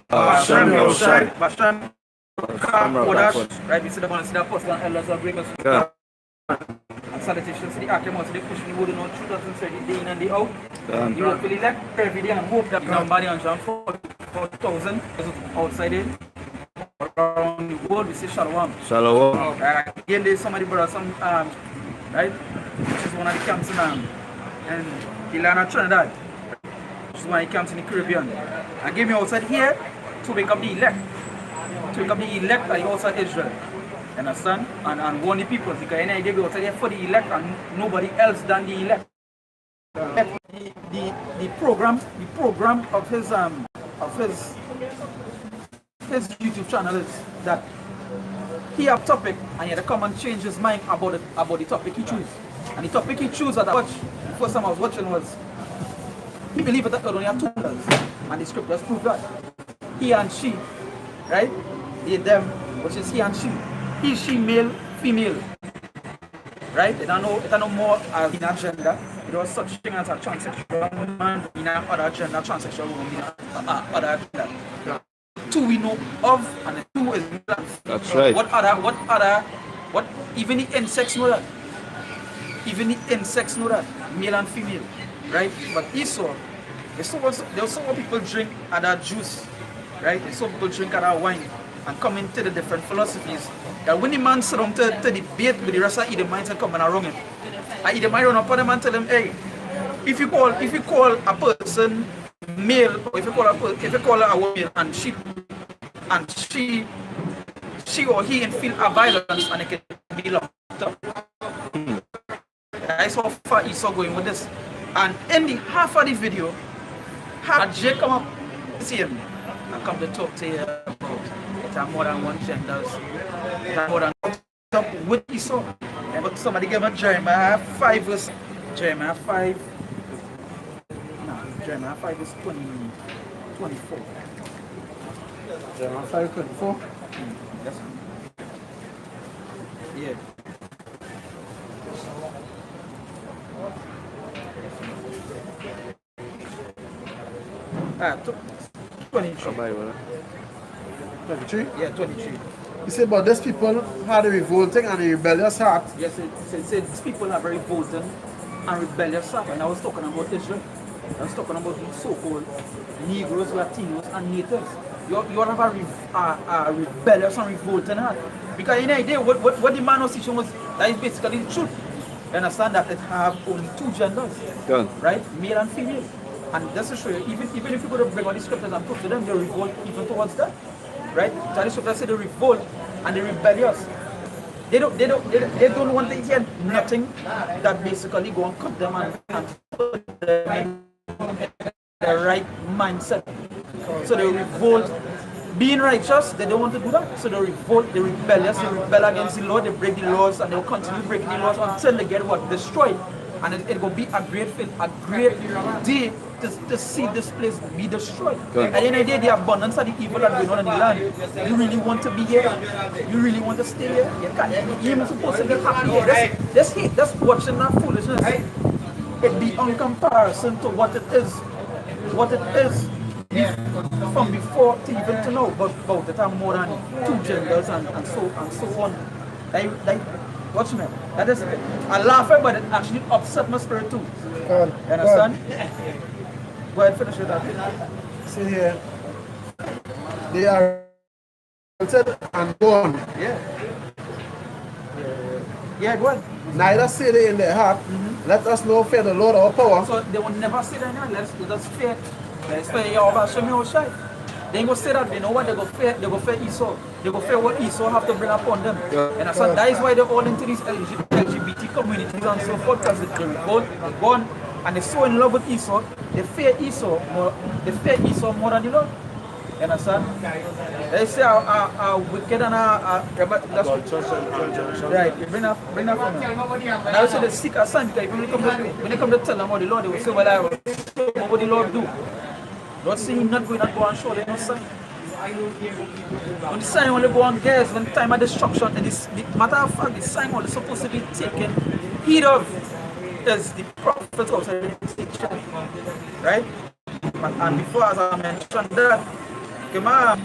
Bashan, outside. Bashan, right? We see the man, see the apostle and elders of bring us. And salutations to the Archimedes, they pushing the wood on through that and say the day in and day out. You will feel elect every day and hope that number and John 4,000 outside it. Around the world, we say Shalom. Shalom. Again, there's somebody brought some, right? Which is one of the camps in Ilana, Trinidad. Which is one of the camps in the Caribbean. And gave me outside here to wake up the elect. To wake up the elect are outside Israel. Understand? And warn the people, because any idea go outside here for the elect and nobody else than the elect. The program of his YouTube channel is that he have topic and he had to come and change his mind about the topic he choose. And the topic he chose that I watched, the first time I was watching was he believed that God only had two colors. And the scriptures prove that. He and she, right? They them, which is he and she. He, she, male, female. Right? It don't know more as in a gender. It was such thing as a transsexual man in another gender, transsexual woman in other gender. Yeah. Two we know of, and the two is that's right. What even the insects know that. Even the insects know that, male and female, right? But Esau, they saw what people drink other juice, right? They saw people drink other wine and come into the different philosophies. That when the man sit down to debate with the rest of Edomites and come and around him, and Edomite run up on him and tell him, hey, if you call a person male, or if you call her a woman and she or he feel a violence and it can be locked up. That's how far Esau going with this. And in the half of the video, had Jay come up to see him and come to talk to you about it are more than one genders. It are more than up with Esau. But somebody gave me Jeremiah 5 verse Jeremiah 5. No, Jeremiah 5 verse 24. Jeremiah 5, 24? Yes. Yeah. Ah, 23. 23? Yeah, 23. You say, but these people had a revolting and a rebellious heart. Yes, it said these people are very revolting and rebellious heart. And I was talking about Israel. I was talking about the so-called Negroes, Latinos, and natives. You have a rebellious and revolting heart. Because in the idea, what the man was teaching was that is basically the truth. You understand that it have only two genders. Done. Right? Male and female. And just to show you, even if you go to bring all the scriptures and prove to them, they revolt even towards that. Right? So the scriptures say they revolt and they rebellious. They don't want to hear nothing that basically go and cut them and put them in the right mindset. So they revolt. Being righteous, they don't want to do that. So they revolt, they rebellious, they rebel against the law, they break the laws, and they'll continue breaking the laws until they get what? Destroyed. And it will be a great day to see this place be destroyed. At the end of the day, the abundance of the evil that going on in the land. You really want to be here? You really want to stay here? You can't. You're not supposed to be happy here. That's hate. That's watching that foolishness. It be on comparison to what it is. What it is from before to even to now. But about it are more than two genders and so on. Watch me. That is, I laugh at, but it actually upset my spirit too. You understand? Go ahead, finish with that. See here. They are revolted and gone. Yeah, go ahead. Neither say they in their heart, let us know fear the Lord our power. So they will never say that anyway. Let us fear. Let's fear Yahweh Hashem Yahushai. They ain't gonna say that. They know what they go fear. They go fear Esau. They go fear what Esau have to bring upon them. And so that is why they're all into these LGBT communities and so forth, because they revolt, they're gone, and they're so in love with Esau. They fear Esau more. They fear Esau more than the Lord. You understand? They say our wicked and our right. You bring that from them. And I say they seek a sign, because when they come to tell them about the Lord, they will say, well, I will show what the Lord do. Lord say he's not going to go and show them no sign. When the sign only go on guys, when the time of destruction, and the matter of fact, the sign only supposed to be taken heed of is the prophet of the right? And before, as I mentioned that, Come on.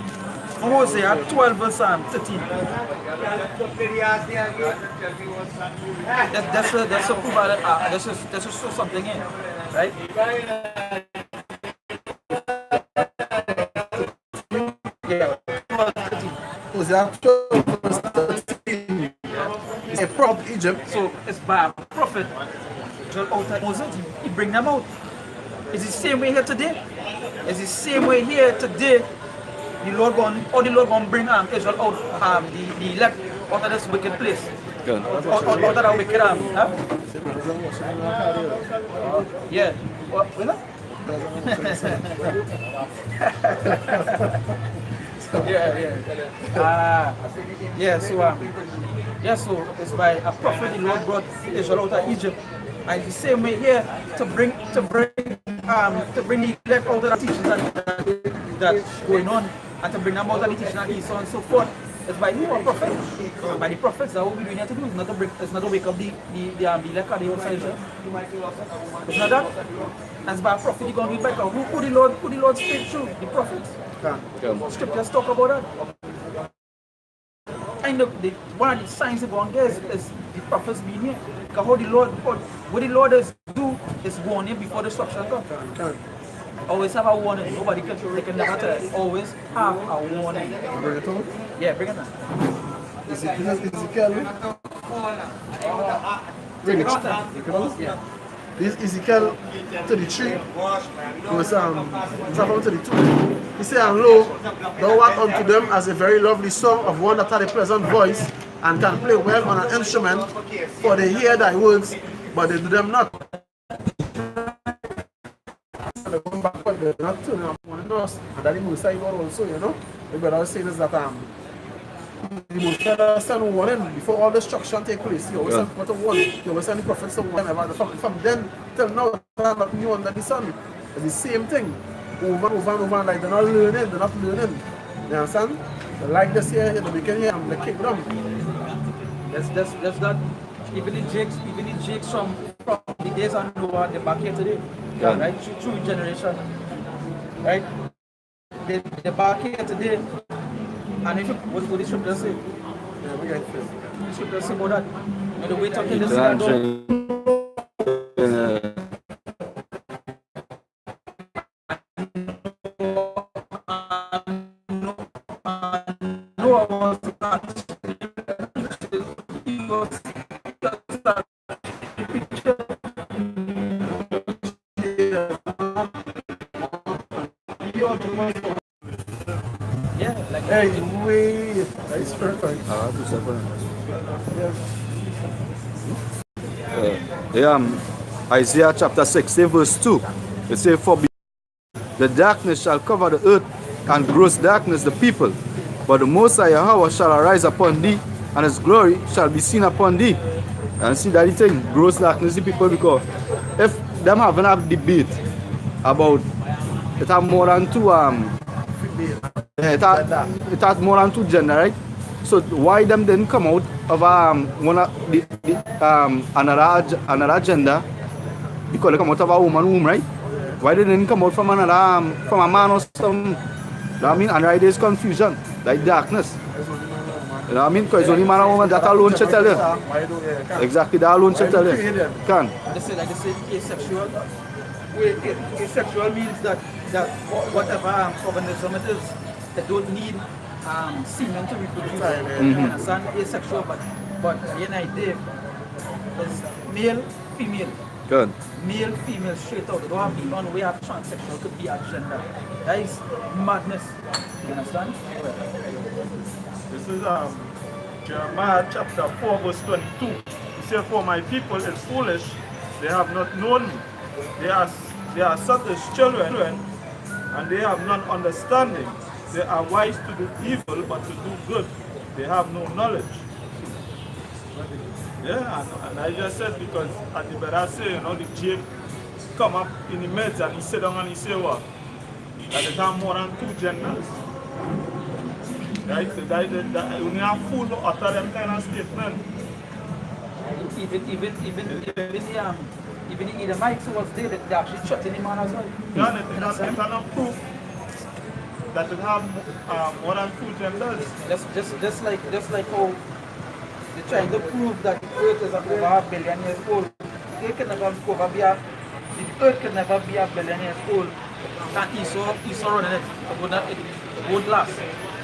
Hosea 12 verse 13. That's a proof that that's just show something in, right? Yeah. Hosea 12 verse 13. It's a prophet of Egypt. So it's by a prophet. Out of Moses, he bring them out. It's the same way here today. It's the same way here today. The Lord going bring Israel out, the elect out of this wicked place. Good. Out of that wicked huh? Yeah. What? Yeah. So it's by a prophet the Lord brought Israel out of Egypt. And the same way here to bring the elect out of the teachings that's going on, and to bring them out of the teaching and so on and so forth. It's by who? A prophet. And by the prophets that what we need to do is not to wake up the elect or the outside. It's not that. And it's by a prophet you're going to read back. Who the Lord speak through? The prophets. Scriptures talk about that. And one of the signs they're going to get is the prophets being here. Because what the Lord is do is warn him before destruction comes. Always have a warning. Nobody can never tell. Always have a warning. Bring it on. Yeah, bring it on. Ezekiel. Bring it on. Yeah. This is Ezekiel 33, verse 32. He said, "And lo, thou art unto them as a very lovely song of one that hath a pleasant voice, and can play well on an instrument, for they hear thy words, but they do them not." They're going backward, they're not turning up on us. And that the Most High God also, you know. The brother was saying is that the Most High send warning before all destruction take place. He always send what a warning. He always send the prophets to warn about from then till now, not new under the sun. It's the same thing. Over and over, like they're not learning. You understand? They like this here, they can hear them, they kick them. That's not even the Jakes from the days on Noah, they're back here today. Yeah. Right? Through generation. Right? They're back here today. And if what the scripture say? Yeah, we got it. The scripture say about that. And the way talking this Noah was not. Yeah, like Hey, wait. That's perfect. Isaiah chapter 60 verse 2. It says, "For the darkness shall cover the earth, and gross darkness the people. But the Most High Yahweh shall arise upon thee, and his glory shall be seen upon thee." And see that thing, gross darkness the people, because if them having a debate about it have more than two it had more than two gender, right? So why them didn't come out of one of the another gender, because they come out of a woman womb, right? Why they didn't come out from another from a man or some? I mean, and right, there's confusion, like darkness. You know what I mean? Because only man and woman, that alone should tell you. Exactly, that alone should tell you. Can. They say asexual. Asexual means that whatever organism it is, they don't need semen to reproduce. You understand? Asexual, but the idea is male, female. Good. Male, female, straight out. They don't have the one way of transsexual could be a gender. That is madness. You understand? This is Jeremiah chapter 4 verse 22. He said, "For my people is foolish, they have not known me. They are such as children, and they have none understanding. They are wise to do evil, but to do good, they have no knowledge." Yeah, and I just said, because at the better say, you know, the Jake come up in the midst and he sit down and he say what? That they have more than two genders. Right? That only a fool to utter them kind of statement. Even the Edomites who was there, they actually shot in the man as well. Yeah, it's not proof. that would have more than 2 genders. Just like how they're trying to prove that the earth is over a billion years old. The earth can never be a billion years old. And Esau running it. It won't last.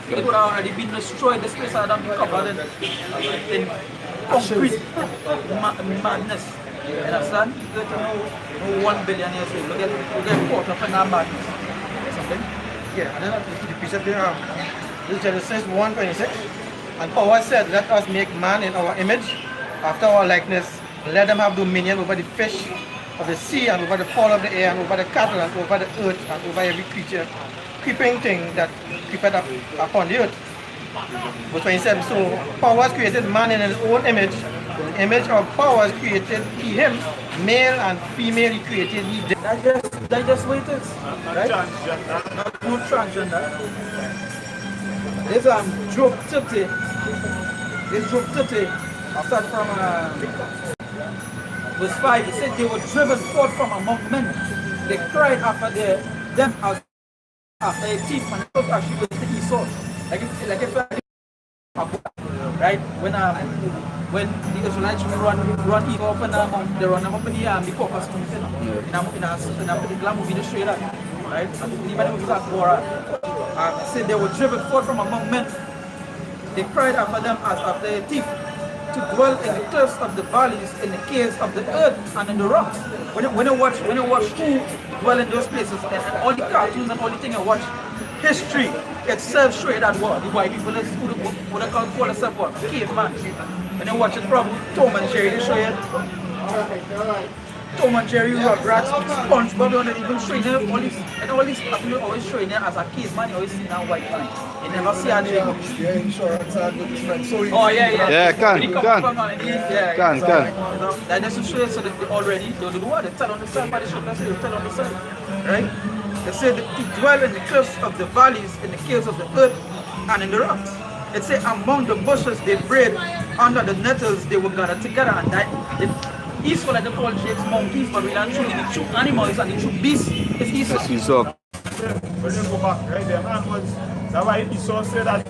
It would have already been destroyed. This place had been covered in concrete madness. You understand? You get to know 1 billion years old. You get caught up in that madness. Something? Yeah, and then the precept there, this is Genesis 1:26. And power said, let us make man in our image, after our likeness. Let them have dominion over the fish of the sea, and over the fowl of the air, and over the cattle, and over the earth, and over every creature, creeping thing that creepeth upon the earth. Verse 27, so power created man in his own image. In the image of power created he him, male and female he created he did. That's just what it is. Right? No transgender. There's Job 30. There's Job 30. I'll start from verse 5. It said they were driven forth from among men. They cried after them as after a thief, and it was actually with the Esau. Like if right? When the Israelites run Esau up and they run them up in the caucus, in a particular movie they show that. Right? And even the movie like Bora said they were driven forth from among men. They cried after them as after a thief, to dwell in the cliffs of the valleys, in the caves of the earth, and in the rocks. When you watch who dwell in those places, and all the cartoons and all the things you watch, history itself show you that what the white people is what they call themselves what? Caveman. When you watch it from Tom and Jerry, they show you Tom and Jerry, Rugrats, SpongeBob, they don't even show you all this, and all this stuff you always showing you as a caveman, you always see that white man. You never see a dream. Yeah, insurance are good different. So Oh yeah. Yeah, can. That just to show you so that they already they do what they tell on the side, but they should not say they tell on the side. Right? They say to dwell in the cliffs of the valleys, in the caves of the earth, and in the rocks. It say among the bushes they bred, under the nettles they were gathered together, and that the Esau like they call Jake's monkeys, but we don't truly the true animals and the true beasts is Esau. That's Esau. When you go back, right, their hand was, that's why Esau said that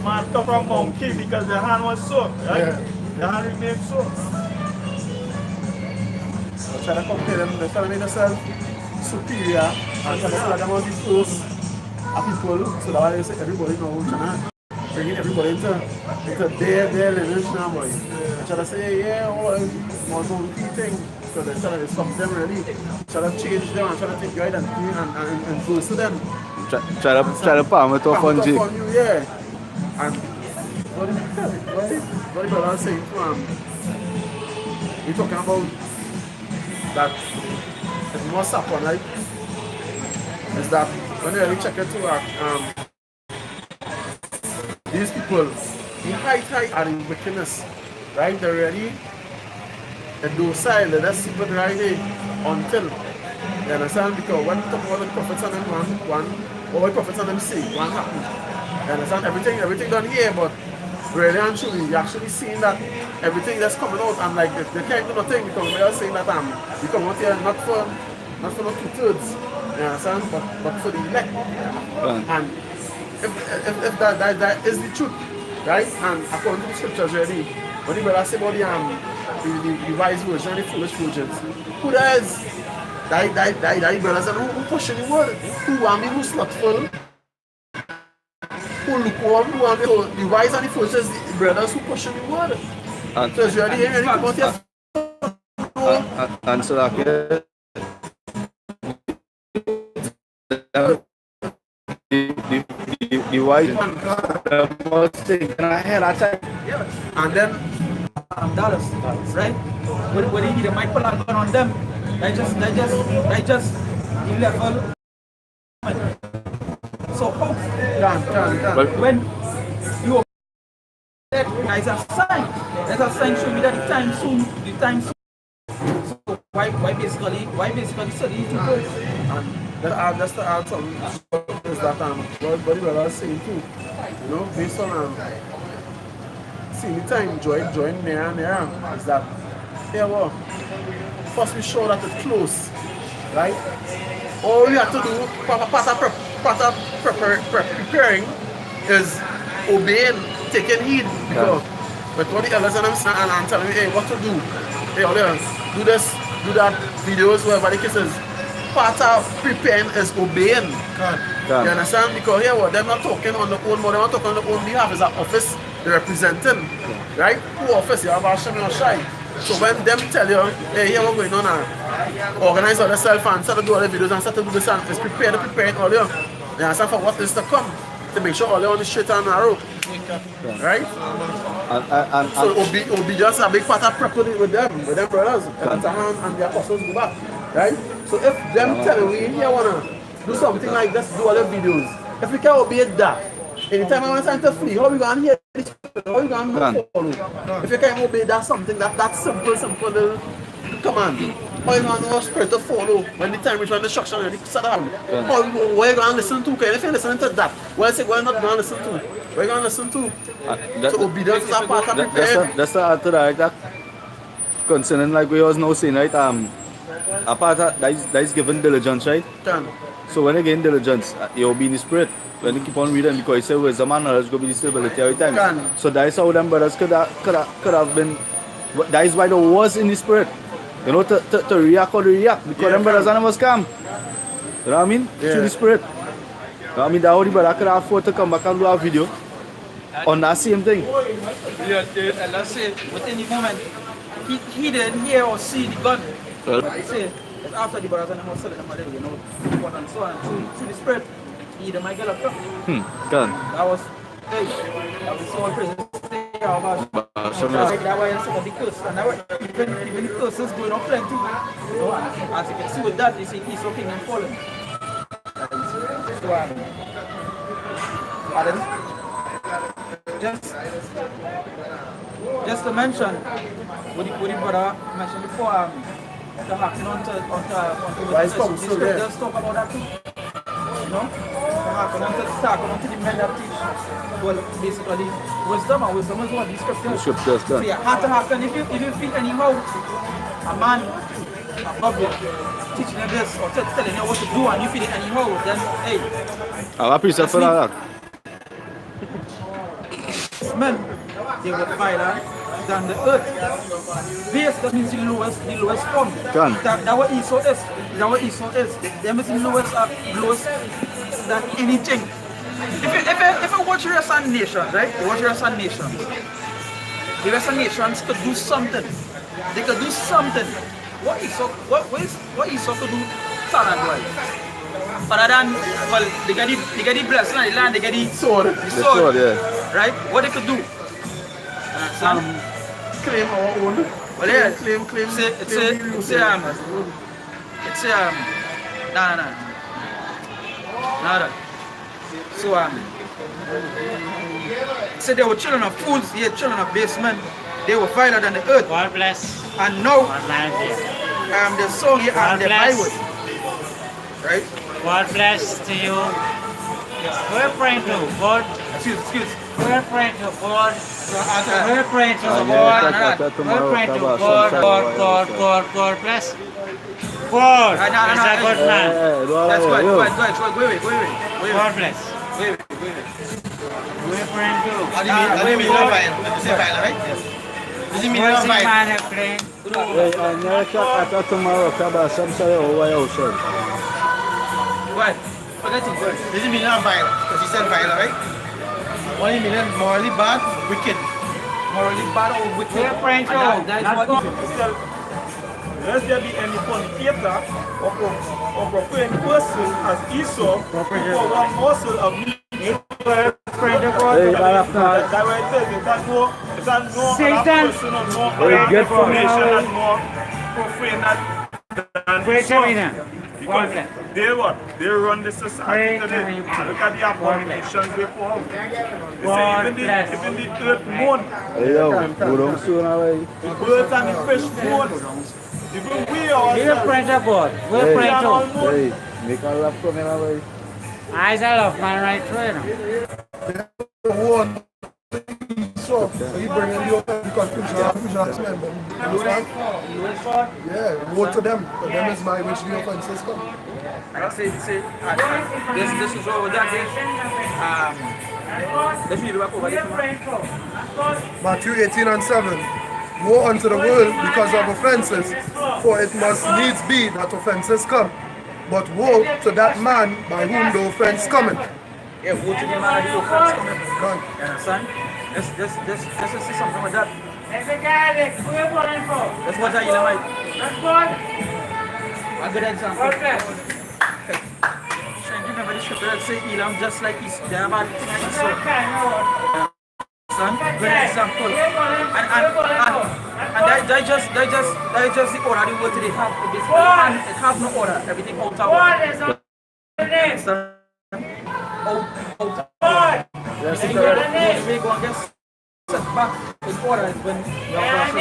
man come from monkey because the hand was so, right? Yeah. The hand remained so. I'm trying to compare them, they're trying to make themselves superior, and trying to say them on the first people, so that why they say everybody knows, bringing everybody into their lineage now, boy. I'm trying to say, yeah, all one thing, because they're trying to stop them really, trying to change them and trying to take your identity and influence them. Try to palm it off on Jake. Yeah. And what the brother saying to we're talking about that it must happen, right? Is that when you really check it to these people, the height are in wickedness, right? They're ready and docile, they're just super right there until, you understand? Because when you talk about the prophets and them all the prophets and them say, one happened. You understand? Everything done here, but really and truly, you're actually seeing that everything that's coming out, and like they can't do nothing because we are saying that we come out here not for no 2/3, you understand? But for the elect. And if that is the truth, right? And according to the scriptures already, when the brother say about the wise virgin and the foolish virgins, who does die brothers and who pushing the word, who want me who slothful, who lukewarm, who want the wise and the foolish is the brothers who pushing the word. So it's already here, come out here. Answer that. The white must think, and I hear that time. Yeah. And then dollars, right? When they need a mic pull gun on them, they just the level. So Done. when you that is a sign. That's a sign showing me that the time soon. So why basically study to go? And that's the answer is that what you are saying too. You know, based on see the time join near and near is that first we show that it's close, right? All we have to do part of part of preparing is obeying, taking heed. Because but what the elders and them stand and telling me, hey, what to do? Hey, do this, do that, videos, whatever the case is. Part of preparing is obeying. You understand? Because here, what they're not talking on the own, but they're not talking on the own behalf. Is an office they're representing, right? Who office? You have a shame or shy. So when them tell you, hey, here what's going on now, organize all yourself and start to do all the videos and start to do this and it's preparing all you. You understand for what is to come? To make sure all you're on the straight and narrow. Right? So obedience is a big part of prepping with them brothers. And the apostles go back. Right? So if them tell you, we here wanna do something like this, do all the videos. If we can obey that, anytime I want time to flee, how are we going to hear this? How are we going to follow? If you can obey that something, that simple little command. How are you going to know spirit to follow when the time reach, when the instruction already set down? What are you going to listen to? Because if you're listening to that, what I say, what are you not going to listen to? What are you going to listen to? So obedience is a part of preparing. That's the answer that concerning like we was now saying, right? A part of that is given diligence, right? So when you gain diligence, you'll be in the spirit. When you keep on reading, because you say wisdom and knowledge going to be the stability every time. So that is how them brothers could have been. That is why there was in the spirit. You know, to react or to react. Because them brothers and them was calm. You know what I mean? Through the spirit. You know what I mean? That how the brother could afford to come back and do a video on that same thing. Let's say within the moment, he didn't hear or see the gun. I say, it's after the brothers and them was selling them already, you know, and so on. Through the spirit, he either might get locked up. That was, hey, that was so crazy. That's why some of the curses, and even the curses going on plenty. You know, as you can see with that, you see East Kingdom falling. So, just to mention, what the brother mentioned before, the hacking onto just talk about that too. You know? Onto the men that teach, well, basically, wisdom, and wisdom is what the scriptures. So you have to happen. If you feel anyhow, a man, a public, teaching you this or telling you what to do, and you feel it anyhow, then hey. I'll appreciate for that. Men, they were violent than the earth. Base, that means the lowest form. That what Esau is. That what Esau is. They means the lowest than anything. If you watch the rest of nations, right? You watch the rest of nations. The rest of nations could do something. They could do something. What Esau could do talent-wise? Other than, well, they get the blessing of the land, they get the sword. The sword, yeah. Right? What they could do? Claim our own. Well, yeah. Claim. No. So, say they were children of fools, yeah, children of basement. They were violent than the earth. God bless. And now, the song here and the Bible. Right? God bless to you. We're praying to God. Excuse. We're praying to God. We're praying to God. We're praying to God. God bless. God is a good man. That's good. Go ahead. God bless. Wait. We're praying to What do you mean violent? Say violent, right? Does it mean God. violent? Man of praying. What? Forget it. Does it mean violent? Because he said violent, right? What do you mean morally bad, wicked? Morally bad or wicked? We're praying to God. Lest there be any fornicator or profane person as Esau for one morsel of meat. We're praying to God. That way it says you can't know another person or more information and more profane than Pray to me Esau. now. Because they run the society today. Look at the abominations they pour out. Even the earth moon, the birds and the fish moon. Even we are We're praying to God. We're praying to God. Hey, make a love from me away. I love man right through. One sure. So he bring in the conclusion of men. You understand? Yeah, woe to them. For them is my which the offenses come. And I say, this is what that is. Let's read the back over here. Matthew 18 and 7. Woe unto the world because of offenses, for it must needs be that offenses come. But woe to that man by whom the offense cometh. Yeah, woe to the man by the offense cometh. You understand? Let's see something like that. Let's watch that, Elamite. A good example. Remember the scripture that say Elam just like Esau. They are about Esau. Son, good example. And they just the order the word they have. It have no order. Everything out of order. Yes, we go and get set back in order is when you have to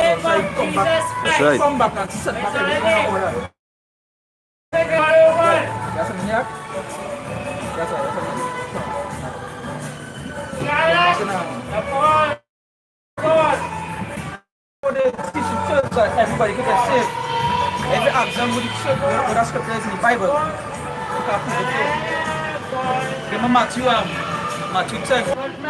come back. That's right. Come back and set back everything in order. That's something here. That's right. They teach in church that everybody can get saved. If you ask them what that scripture is in the Bible, you can't prove it here. Remember Matthew 10.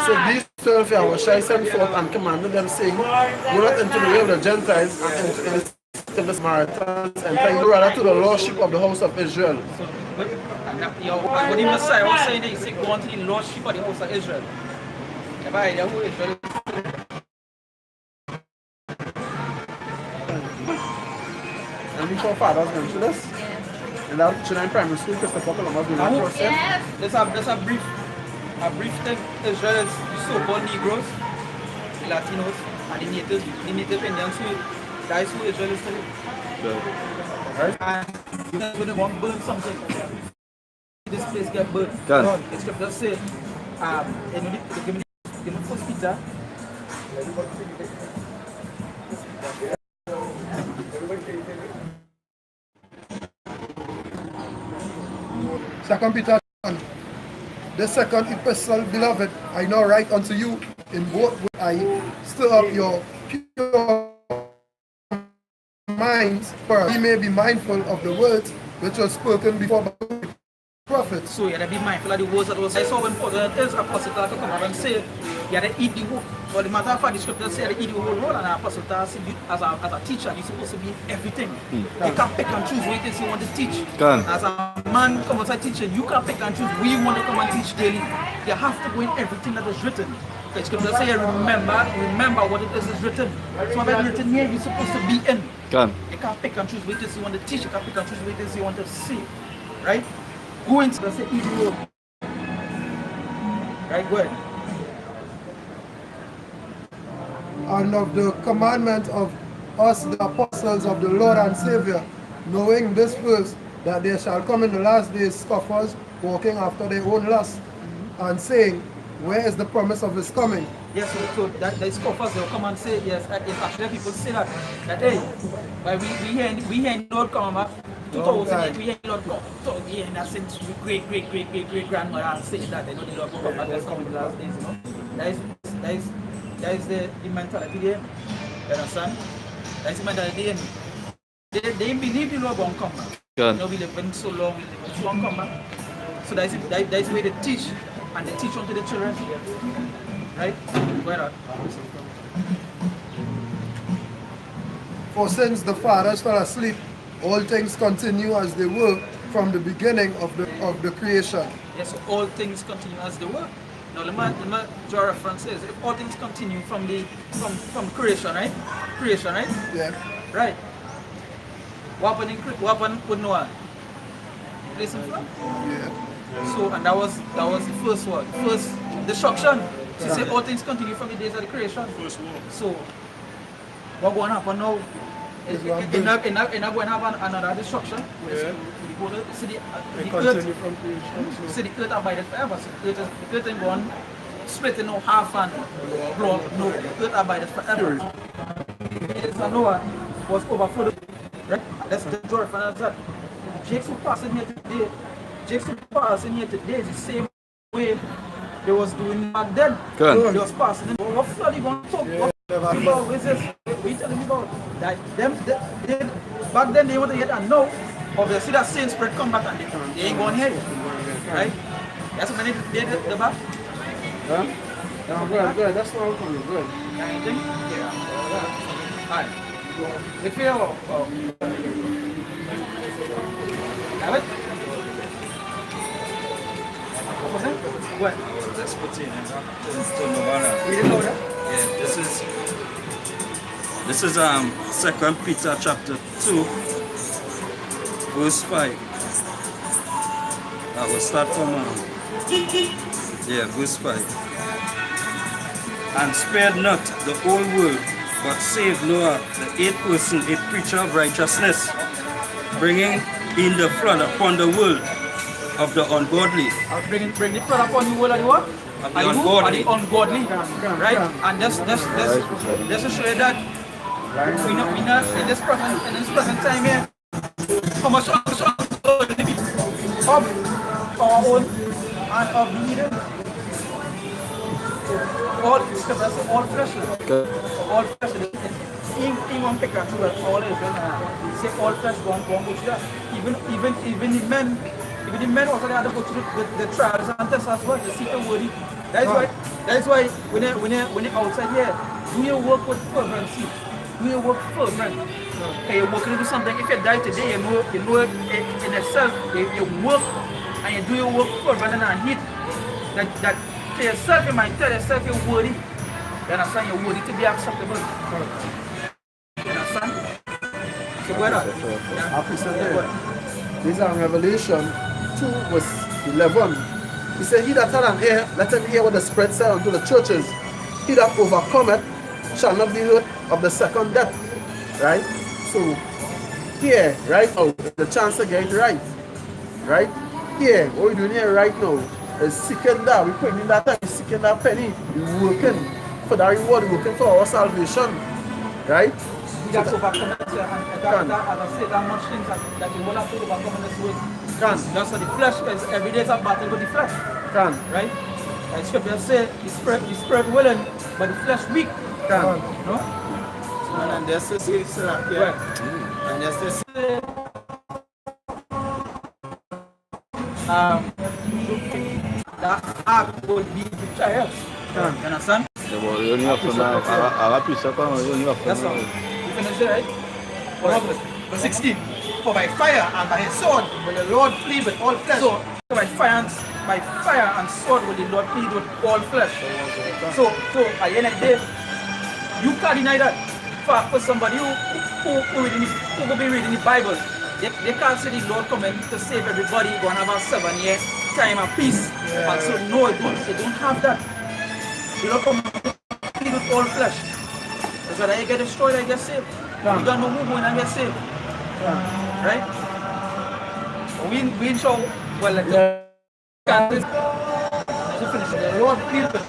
So these 12 here was Shai sent forth and commanded them, saying, go not into the way of the Gentiles and into the Samaritans, and pray rather to the lordship of the house of Israel. When the Messiah was saying that, he said, go on to the lordship of the house of Israel. Have I idea who Israel is? And we saw fathers going through this. In that children primary school, Christopher Columbus did that process. There's a brief thing. Israel is so-called Negroes, the Latinos, and the native Indians that is who Israel is today. Right? And when they want to burn something, this place get burned. The scripture says, give me first Peter. Second Peter 1. The second epistle, beloved, I now write unto you in both I stir up your pure minds, for ye may be mindful of the words which were spoken before by the prophets. So you have to be mindful of the words that was said. So when Paul tells apostle to come out and say, you have to eat the whole. Well, the matter of fact, the scripture says you have to eat the whole role, and an apostle as a teacher, you're supposed to be everything. You can't pick and choose what it is you want to teach. As a man come outside teaching, you can't pick and choose where you want to come and teach daily. You have to go in everything that is written. The scripture says, remember what it is written. So when it's written here, you're supposed to be in. You can't pick and choose what it is you want to teach. You can't pick and choose what it is you want to see. Right? Go into the eat the word. Right, go ahead. And of the commandment of us, the apostles of the Lord and Savior, knowing this first, that there shall come in the last days scoffers, walking after their own lust, and saying, where is the promise of his coming? Yes, so that the scoffers, they'll come and say, yes, actually people say that hey, but we hear Lord come back, 2008, we hear Lord come, so we hear that since great grandmother saying that they know the Lord will come back, that's coming in the last days, you know. That is the mentality there. You understand? That's the mentality there. They believe the Lord won't come back. You know, we live in so long, it won't come back. So that's the way they teach, and they teach unto the children. Right? Go ahead. For since the fathers fell asleep, all things continue as they were from the beginning of the creation. Yes, so all things continue as they were. Now let me draw references. If all things continue from creation, right? Creation, right? Yeah. Right. What happened with Noah? Place him flat? Yeah. So and that was the first one. First destruction. She said all things continue from the days of the creation. So what going to happen now? It's not going to have another destruction. Yeah. See the continue from creation. See the earth abided forever. So the earth ain't going splitting no half and blow up. No, the earth abided forever. So Noah was overflowed. Right? Let's draw reference that. Jake's passing here today. Jake's passing here today is the same way they was doing back then. Good. They was passing it. What flood you going to talk about? What is this? We telling you about that? Back then they want to get and know. Obviously that same spread come back and they ain't going here. Right? That's what they did the back. Huh? No, good. That's not coming. Good. Anything? Yeah. Alright. If you have it? What was it? What? Let's put it in. This is to Novara. We didn't know that? Yeah, this is 2 Peter chapter 2, verse 5. I will start from verse 5. And spared not the whole world, but saved Noah, the eighth person, a preacher of righteousness, bringing in the flood upon the world of the ungodly. Bring the flood upon the world of the what? Of the ungodly. The ungodly. Right? And that's to show you that we know in this present time here, how much ungodly of our own and of the heathen. All flesh. All flesh. In one picture too, all is say all flesh going go to that. Even the men also they have to go through the trials and tests as well. They see the worthy. That's why when they outside here, do your work with fervency. Do your work fervent. Okay, you're working to do something. If you die today, you know it in itself. You work and you do your work fervent and heat. That to yourself, you might tell yourself you're worthy. You understand? You're worthy to be acceptable. You understand? So what This is Revelation 2 verse 11. He said, he that had an ear, let him hear what the Spirit said unto the churches. He that overcometh shall not be hurt of the second death. Right? So, here, right now, the chance to get it right. Right? Here, what we're doing here right now is seeking that. We're putting in that time, we're seeking that penny. We're working for that reward, we're working for our salvation. Right? That's overcome it, and as I say, that much things that you will have to overcome in this world. That's what the flesh is. Every day is a battle with the flesh. Right? Like scripture say, the spirit willing, but the flesh weak. No? And that's the say, and that's the say. That act would be the trials. You understand? You only have to know. That's all. You finish it, right? Verse 16. For by fire and by his sword will the Lord plead with all flesh. So by fire and sword will the Lord plead with all flesh. So at the end of the day, you can't deny that. For somebody who will be reading the Bible, they can't say the Lord coming to save everybody, going to have a 7 year time of peace. But so no, they don't have that. The Lord come to plead with all flesh. That's why I get destroyed, I get saved. You don't know who going and get saved. Right? We ain't sure, well, like the finish. The Lord plead with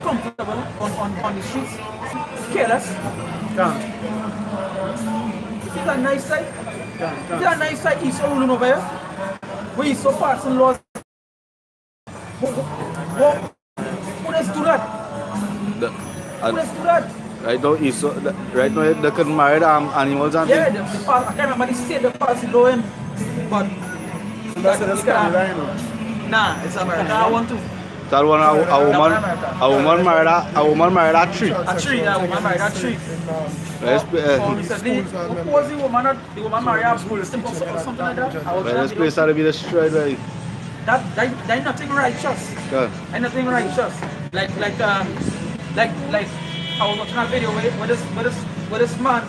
comfortable on the streets, careless. If it's a nice sight, he's so ruling over here. Where he's so passing laws. Who does do that? Who does do that? Right now, they couldn't marry the animals and yeah, I can't remember the state the policy law in, but that's the nah, it's America. I want to. that one a woman married a tree. A tree, yeah, a woman married a tree. Recently, who was the woman married a bull, something like that? This place had to be destroyed, right? That's nothing righteous. Yeah. Ain't nothing righteous. Like I was watching a video with this man.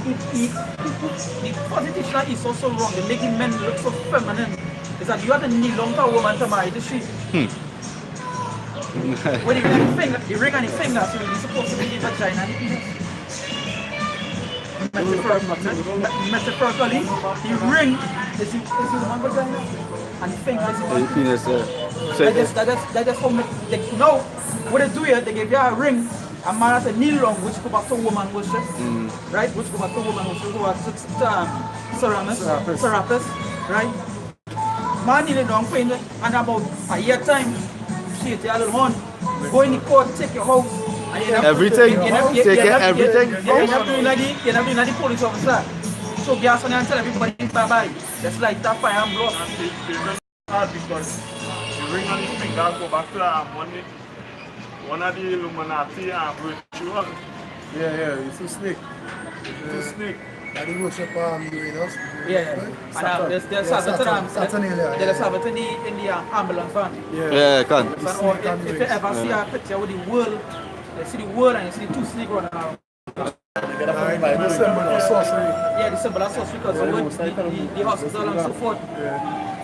The positive that is also wrong. They make the men look so feminine. Is that you have to kneel down to a woman to marry the street. When you get the ring on the finger, so you're supposed to be the vagina and the penis. Metaphorically, the ring is the woman vagina and the finger is the woman penis. That just how now what they do here, they give you a ring, a man has a kneel down, which go back to woman worship, right? Which go back to woman worship, go back to Serapis, right? Man kneeling down, and about a year time, say to your little one, go in the court, take your house. And you end up- Everything. you end up- you- Take you end up- everything. You end up doing like the police officer. So gas on and tell everybody bye-bye. That's like that fire and blow. It's hard because the ring on his finger go back to one of the Illuminati and ritual. Yeah, you see snake. The snake. And the worship Uranus. Yeah. And there's Saturn. Saturn, yeah. There's Saturn in the ambulance van. Yeah, can. So, or if you ever see a picture with the world, you see the world and you see two snakes running around. The symbol of sorcery. Yeah, the symbol of sorcery because the word, the hospital and so forth. So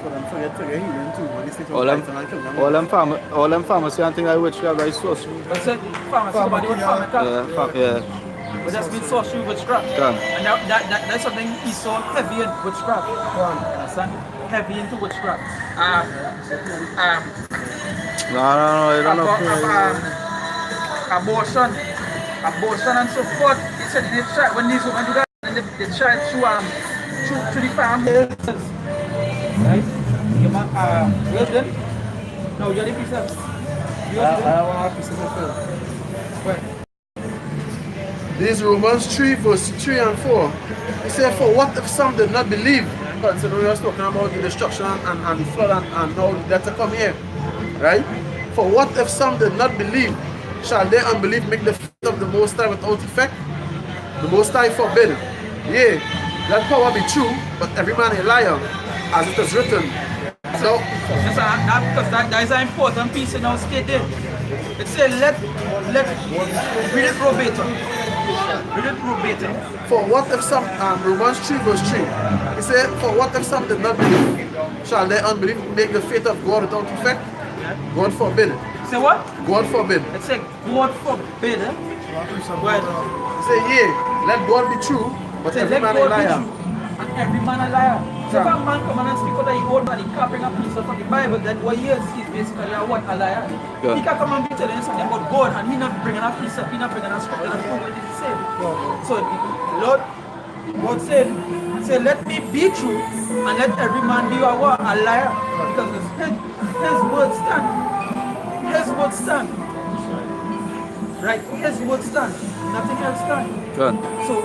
them forget to get healing too. When they stick to All them, Python and kill them. all them pharmacy and things like witchcraft is sorcery. But said pharmacy, somebody with pharmacy. Yeah. But that's been sorcery witchcraft. Can. And that's something he's so heavy in witchcraft. Understand? Heavy into witchcraft. No, you don't know. Abortion and so forth. He said they try when these women do that, and they try to the family. Right? You man, where's them? No, you're the piece of. I want a piece of the film. Where? These Romans 3 verse 3 and 4. He said, for what if some did not believe? Considering we are talking about the destruction and the flood and now that to come here. Right? For what if some did not believe? Shall their unbelief make the faith of the Most High without effect? The Most High forbid. Yea, let power be true, but every man a liar, as it is written. So, Because that is an important piece in our state there. It says read it verbatim. Read it verbatim. for what if some, Romans 3 verse 3, he said, for what if some did not believe? Shall their unbelief make the faith of God without effect? God forbid. Say what? God forbid. It says God forbid. Well, Say, yea, let God be true, but say every let man a God be liar. true and every man a liar. So if a man come and speak out of his own man, he can't bring a piece of the Bible, then what he is basically a what? A liar. Yeah. He can come and be telling you something about God and he not bringing a piece of, he not bringing a scripture and prove what he said. So Lord, God said, let me be true and let every man be a what? A liar. Because his word stand. His word stand. Right? His word stand. Nothing else stand. Can. So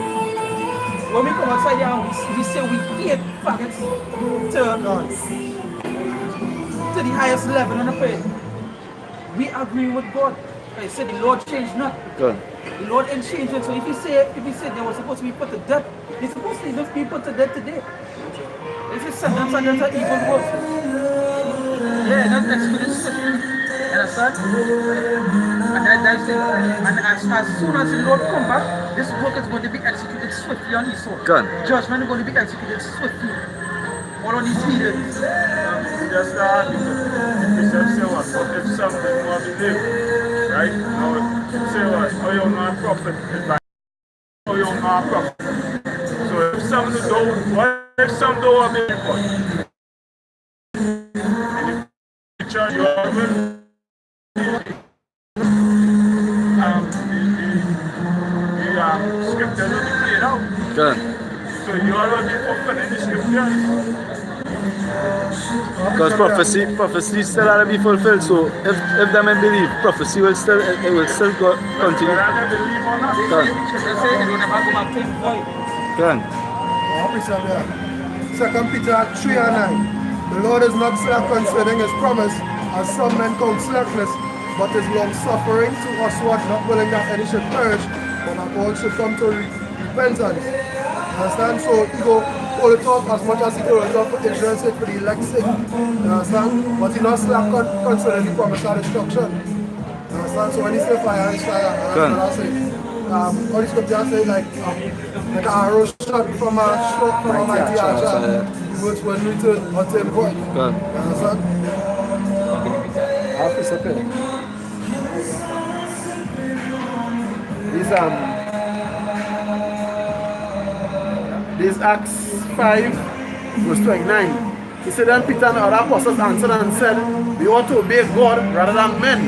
when we come outside here and we say we hate faggots to the highest level in the faith, we agree with God. I said the Lord changed not. Can. The Lord ain't changing. So if he said they were supposed to be put to death, they're supposed to even be put to death today. If it's sentence against an evil work. Yeah, that's expedition. Understand? And that's it. And as soon as the Lord come back, this work is going to be executed swiftly on his soul. Can. Judgment is going to be executed swiftly. All on his heathens. Just Bishop say what? What if something more believe? Right? Now, say what? Oh, you're not a prophet. It's like, oh, you're not a prophet. So if some don't, what if some don't want to be important? And if you charge your husband, the scriptures will be played out. Can. So you already fulfilling the scriptures. Because prophecy still has to be fulfilled. So if them ain't believe, prophecy will still go continue. Whether they believe or not. Can. They say it will never go back to him void. Can. Second Peter 3 and 9. The Lord is not slack concerning his promise, as some men count slackness, but is long suffering to us what, not willing that any should perish, but that all should come to repentance. Understand? So he go all the talk as much as he go talk for Israel's sake, for the elect's sake. Understand? But he not slack concerning the promise of destruction. Understand? So when he say fire, it's fire. That's what I say. All the scriptures say like an arrow shot from a mighty archer, which will return unto him void. Understand? I'll piece of it. This Acts 5 verse 29. He said, then Peter and other apostles answered and said, we ought to obey God rather than men.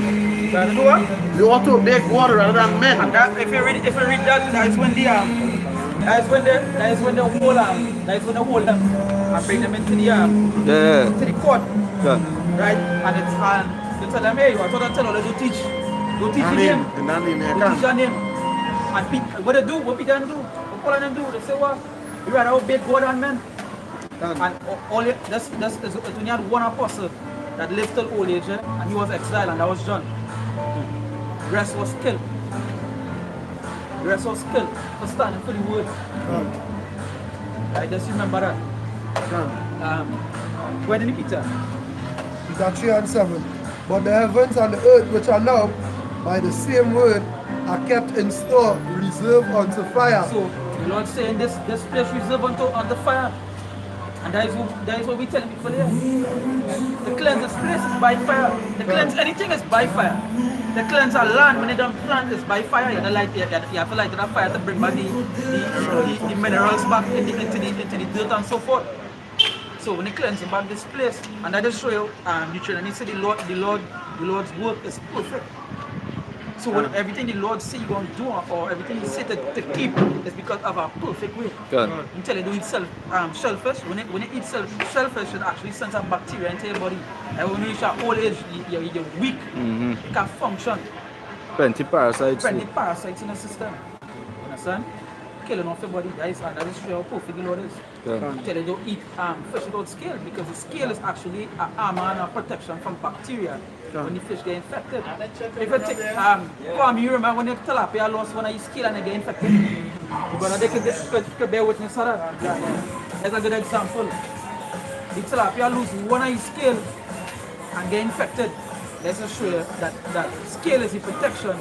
We ought to obey God rather than men. And that, if you read that, that is when the whole and bring them into the to the court. Can. Right? And They tell them, hey, I thought I tell you, don't teach your name. In that name, Don't teach your name. And people, what they do, what Peter do, what Paul and them do, they say, what? You rather obey God and men. And that's only had one apostle that lived till old age, and he was exiled, and that was John. The rest was killed. The rest was killed for standing for the word. I just remember that. Where did Peter? Peter 3 and 7. But the heavens and the earth which are now by the same word are kept in store, reserved unto fire. So the Lord saying this place reserved unto fire. And that is what we tell people here. The cleanse this place is by fire. The cleanse anything is by fire. The cleanse a land when they don't plant is by fire. You have to light that fire to bring back the minerals back into the dirt and so forth. So when they cleanse back this place, and that just show you nutrient. And he said the Lord's work is perfect. So when everything the Lord say you're going to do, or everything He said to keep, is because of a perfect way. I'm telling you, do eat shellfish. When you eat shellfish, it actually sends a bacteria into your body. And when you reach your old age, you're weak. You can't function. Plenty parasites. Plenty parasites in the system. You understand? Killing off your body. That is how perfect the Lord is. I'm telling you, don't eat fish without scale, because the scale is actually an armor and a protection from bacteria. When the fish get infected. If you take, you remember when the tilapia lost one of your scale and they get infected? But they could bear witness to that. That's a good example. The tilapia lose one of your scale and get infected. Let's just show you that scale is the protection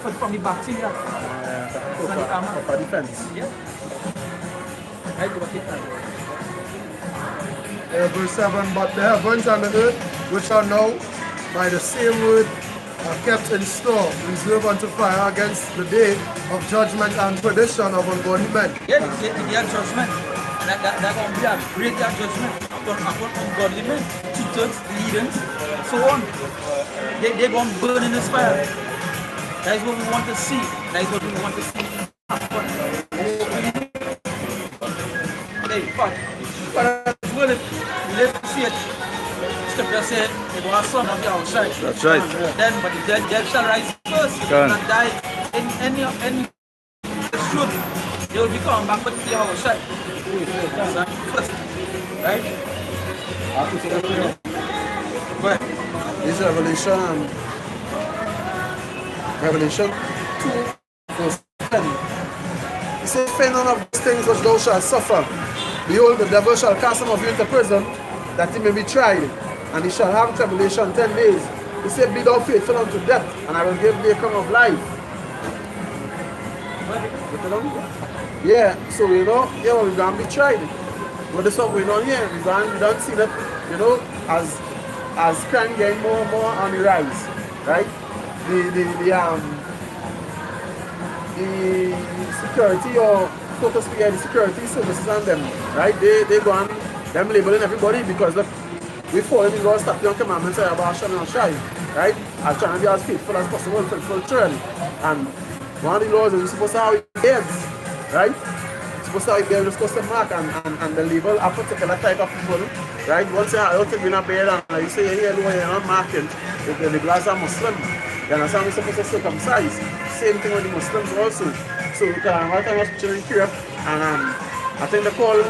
from the bacteria. For defense. Yeah. Right, go back. Verse 7. But the heavens and the earth which are now by the same word are kept in store, reserved unto fire against the day of judgment and perdition of ungodly men. Yeah, their judgment. That's going to be a great judgment upon ungodly men, cheaters, leaders, so on. They're going to burn in this fire. That is what we want to see. That is what we want to see. But as well, let's see it. Scripture said, "They go a son of the outside." That's right. Then, but the dead shall rise first. They will not die in any truth. They will be coming back with the outside. First, right? But This Revelation 2, verse 10. He said, "Fear none of these things which thou shalt suffer. Behold, the devil shall cast some of you into prison, that he may be tried, and he shall have tribulation 10 days. He said, Be thou faithful unto death, and I will give thee a crown of life." Yeah, so we're going to be tried. But this is what we're on here. We don't see that, as crime getting more and more on the rise, right? The security, or so to speak, the security services and them, right? They go on them labeling everybody because look, we follow the Lord's statute and commandments about shun and shy, right? I'm trying to be as faithful as possible for the children. And one of the laws is you're supposed to have your beards, right? You're supposed to have your beard, you're supposed to mark and the label a particular type of people, right? Once I don't think we're not beard and you say you're here, you're not marking, the label as a Muslim. You understand? We're supposed to circumcise. Same thing with the Muslims also. So one time I was preaching in Europe, and I think they call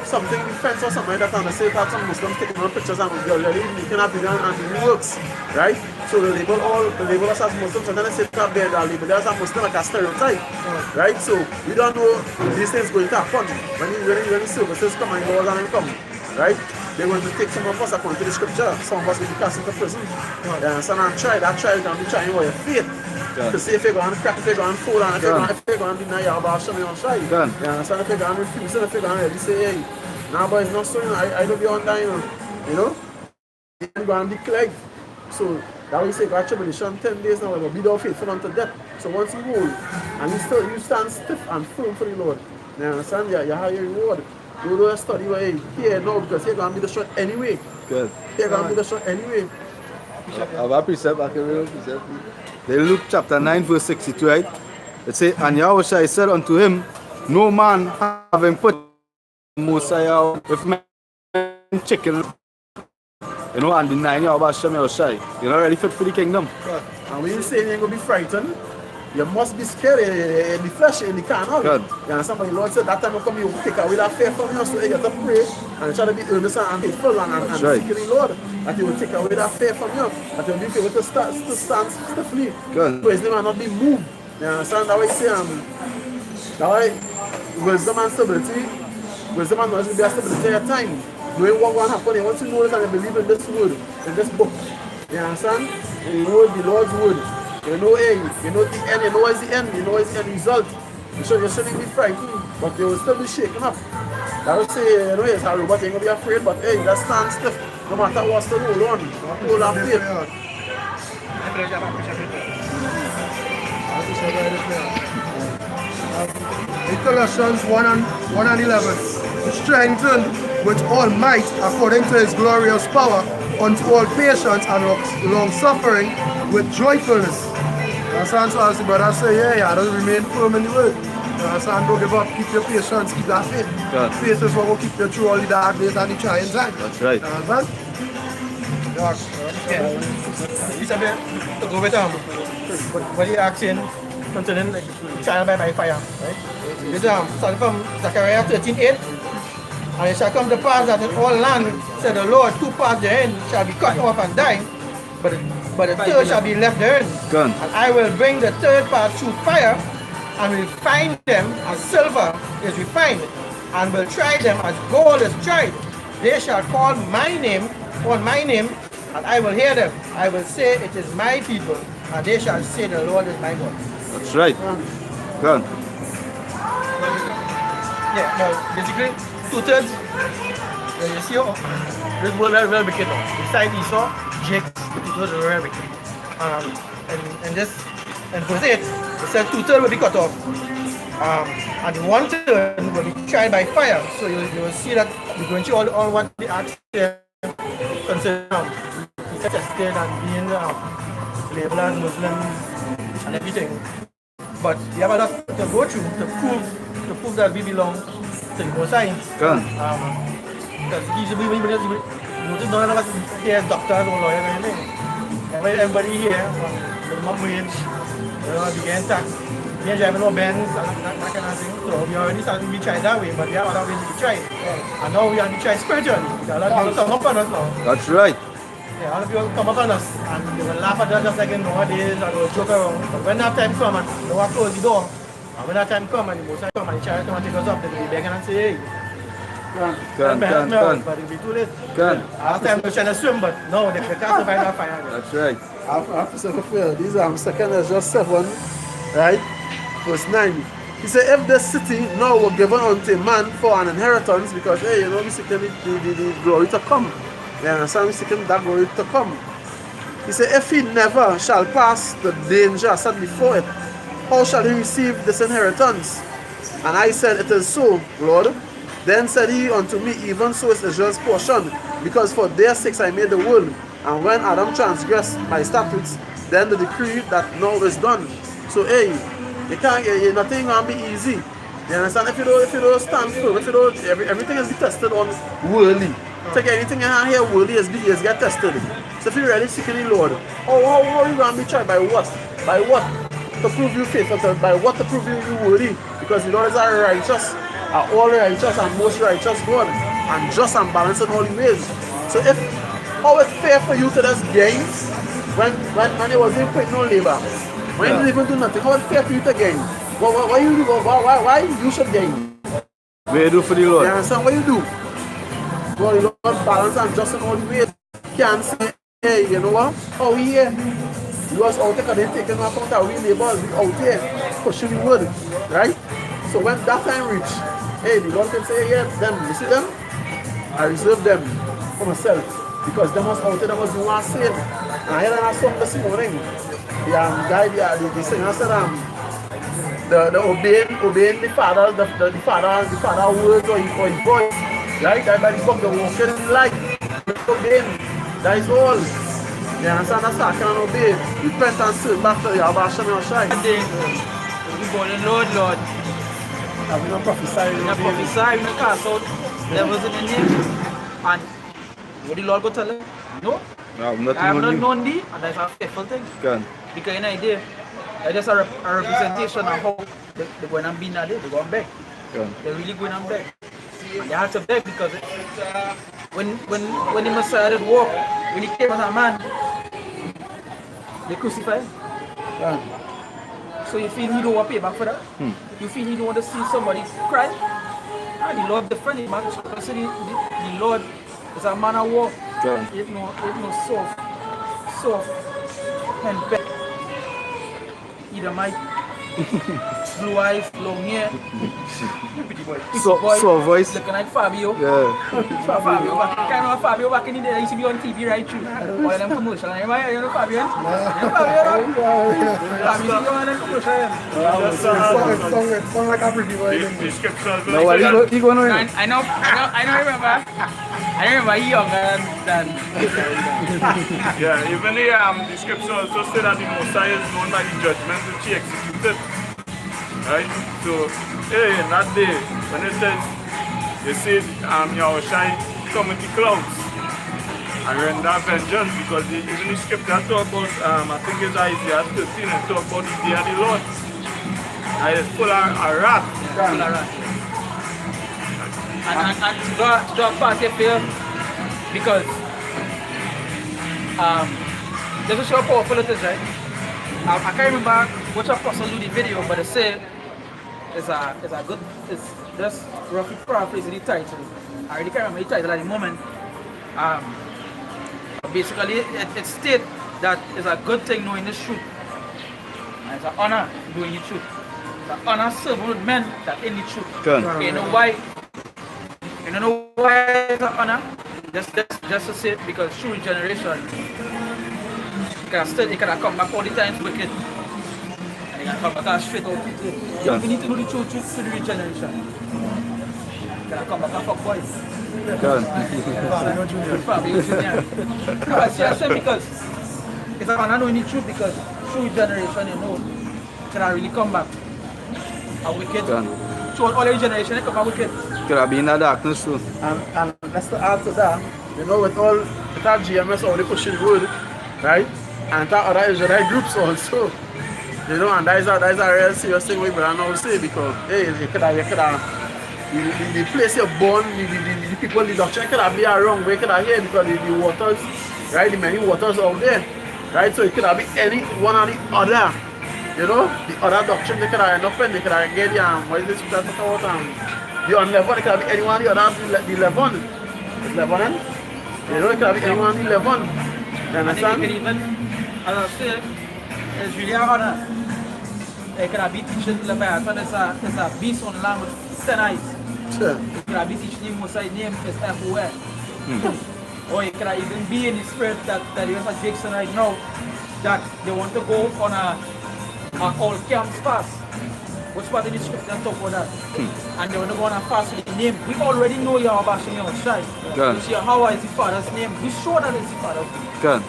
something defense or something like that, and they say that some Muslims taking on pictures and really making a video and doing works, right? So they label us as Muslims, and then they say that they label us as Muslim like a stereotype, right? So we don't know these things going to happen when the services come and laws and come, right? They're going to take some of us according to the scripture. Some of us will be cast into prison. You understand? And that trial is going to be trying your faith. To see if you're going to crack, if you're going to fall, and if you're going to deny your about Hashem on side. You understand? If you're going to refuse, if you're going to really say, hey, nah, but it's not so, I don't be on that, you know? You're going to declare. So that we say, God, tribulation 10 days now, but be thou faithful unto death. So once you hold, and you stand stiff and firm for the Lord, you understand? You have your reward. You do a study where here now because you're going to be destroyed anyway. Good. You're going to be destroyed anyway. I have a precept, I can read a precept. They Luke chapter 9 verse 62, right? It says, "And Yahushua said unto him, No man having put Mosiah with men chicken You know, and denying you about Shem Yahushai. You're not ready fit for the kingdom. And when you say you're going to be frightened, you must be scared in the flesh, in the carnal. God. You understand? But the Lord said that time will come, you will take away that fear from you, so you have to pray and try to be earnest and faithful and right. seeking the Lord. That He will take away that fear from you. That you will be able to stand stiffly. Good. So His name will not be moved. You understand? That way, say, that way, wisdom and stability, wisdom and knowledge will be a stability at time. Knowing what will happen, you want to know this and you believe in this word, in this book. You understand? You know the Lord's word. You know A, you know the end, you know what's the end, you know what's the end result. You shouldn't be frightened, but you will still be shaken up. That will say, you know, it's hard, but you're going to be afraid, but hey, just stand stiff. No matter what, still hold on. Hold on faith. Colossians 1 and 11. Strengthened with all might according to his glorious power unto all patience and long suffering with joyfulness. That's what as the brother say, yeah, don't remain firm in the word. Don't give up, keep your patience, keep that faith. God. Faith is what will keep you through all the dark days and the trying times. That's right. Isabel, to go with what you asking concerning like trial by fire, right? It started from Zechariah 13:8, and it shall come to pass that in all land, said the Lord, 2 parts therein shall be cut off and die, but the third shall be left therein. Good. And I will bring the third part through fire, and will refine them as silver is refined, and will try them as gold is tried. They shall call my name, and I will hear them. I will say, it is my people, and they shall say, the Lord is my God. That's right. Good. Yeah, now basically 2/3. You see, this world very, very wicked now. Beside Esau, Jacob, 2/3 are very wicked. And verse 8, it said 2/3 will be cut off. And 1/3 will be tried by fire. So you will see that we're going to all what the acts consider tested and being labeled as Muslims and everything. But we have a lot to go through to prove that we belong to the Most High. Because we notice none of us here as doctors or lawyers or anything. Everybody here, minimum wage, began tax, we are driving no Benz, that kind of thing. So we already started to be tried that way, but we have other ways to be tried. And now we are being tried spiritually. A lot of people come up on us now. That's right. Yeah, a lot of people come up on us and they will laugh at us just like in nowadays, and they will joke around. But when that time comes and they will close the door, and when that time comes and the Most High come and the child come and take us up, they will be begging and say, hey, Can. but it will be too late. Last time they were trying to swim, but no, they can't survive that fire. That's right. I have to say for these second is just 7, right? Verse 9. He said, if this city now were given unto a man for an inheritance, because hey, you know, we seeking the glory to come. You understand? We seeking that glory to come. He said, if he never shall pass the danger set before it, how shall he receive this inheritance? And I said, it is so, Lord. Then said he unto me, even so is Israel's portion, because for their sakes I made the world. And when Adam transgressed my statutes, then the decree that now is done. So hey, you can't, nothing gonna be easy. You understand? If you don't stand firm, if you don't, everything is tested on worldly. Take anything you have here worldly is get tested. So if you're really seeking the Lord, how are you gonna be tried? By what? By what? To prove you faithful, by what to prove you worthy? Because the Lord is our righteous, our all righteous and most righteous God, and just and balanced in all the ways. So if how it's fair for you to just gain when it wasn't putting no labor, when you didn't even do nothing, how it's fair for you to gain? Why you do? Why you should gain? What you do for the Lord? You understand what you do? God, the Lord balance and just in all the ways. Can't say, hey, you know what? Oh yeah. You was out there because they taking no account that we neighbors out here pushing the word, right? So when that time reach, hey, the Lord can say, yeah, them, you see them? I reserve them for myself because them was out there, them was doing what I said. And I heard that song this morning. The singer said, the obeying the father words or his voice, right? Everybody's got the walking in light, obeying. That is all. You understand? That's how I can obey. Repent and serve back to Yahweh Hashem Yahushai. We go to Lord. And we don't prophesy. We don't prophesy, we don't cast out devils in the name. And what the Lord go tell him? No. No, I have not known thee, and that's a fearful thing. Can. Because you know, idea, that's just a representation of how they're going and be now, they're going beg. Can. They're really going and beg. And they have to beg because when the Messiah did walk, when he came as a man, they crucified him. Yeah. So you feel he don't want to pay back for that? You feel he don't want to see somebody cry? Ah, the Lord different, man. So the Lord is a man of war. Yeah. It's no soft and back. Either my blue eyes, long hair. So voice. Looking like Fabio. Yeah. Fabio back, kind of Fabio back in the day. I used to be on TV right through. All of them commercial. You know Fabio? You know Fabio? Fabio used to be on them commercial. It sound like a pretty boy. The scriptures. No, what he going on? I know. Remember. I remember he younger than. Yeah, even the scripture also said that the Messiah is known by the judgment which he executed. Right? So, in that day, when it says, they said, Yahushai come with the clouds and render vengeance, because even the scripture talk about, I think it's Isaiah 13, and talk about the day of the Lord. And it's full of wrath. Full of wrath. And to draw party here, because there's a show how powerful it is, right? I can't remember which apostle do the video, but they say it's a good, it's just roughly paraphrasing the title. I really can't remember the title at the moment. Basically, it states that it's a good thing knowing the truth. And it's an honor doing the truth. It's an honor serving with men that in the truth. Good. You know why? You know why it's an honor? Just to say it, because true regeneration, it can come back all the times wicked. And it can come back straight out. Yeah. You need to know the truth to the regeneration. It can come back and fuck boys. Good. Because it's an honor knowing the truth, because true regeneration, you know, can really come back. A wicked. So all the generation, they come back wicked. Could have been in the darkness too. And let's add to that, you know, with that GMS all the pushing good, right? And that other Israelite groups also. You know, and that is a real serious thing we brother now say, because hey, you could have the place you're born, the people, the doctrine could have been wrong, we could have here because the waters, right? The many waters out there, right? So it could have been any one or the other. You know, the other doctrine they could have end up in, they could have get what is this we talk about, the unleavened, it could have been anyone the other, the leavened. It's leavened. You know, it could have been anyone the leavened. You understand? I think even, as I said, it's really an honor. It could have been teaching Leviathan, it's a beast on land with 10 eyes. Sure. It could have been teaching him Mosai's name is F-O-L. Or it could have even be in the spirit that there is a Jackson right now, that they want to go on a all camps fast. Which part of the scripture talk about that? And they want to go on a fast with the name. We already know Yahweh Shem Yahushai. You see how is the father's name? We show that it's the father's name. Good.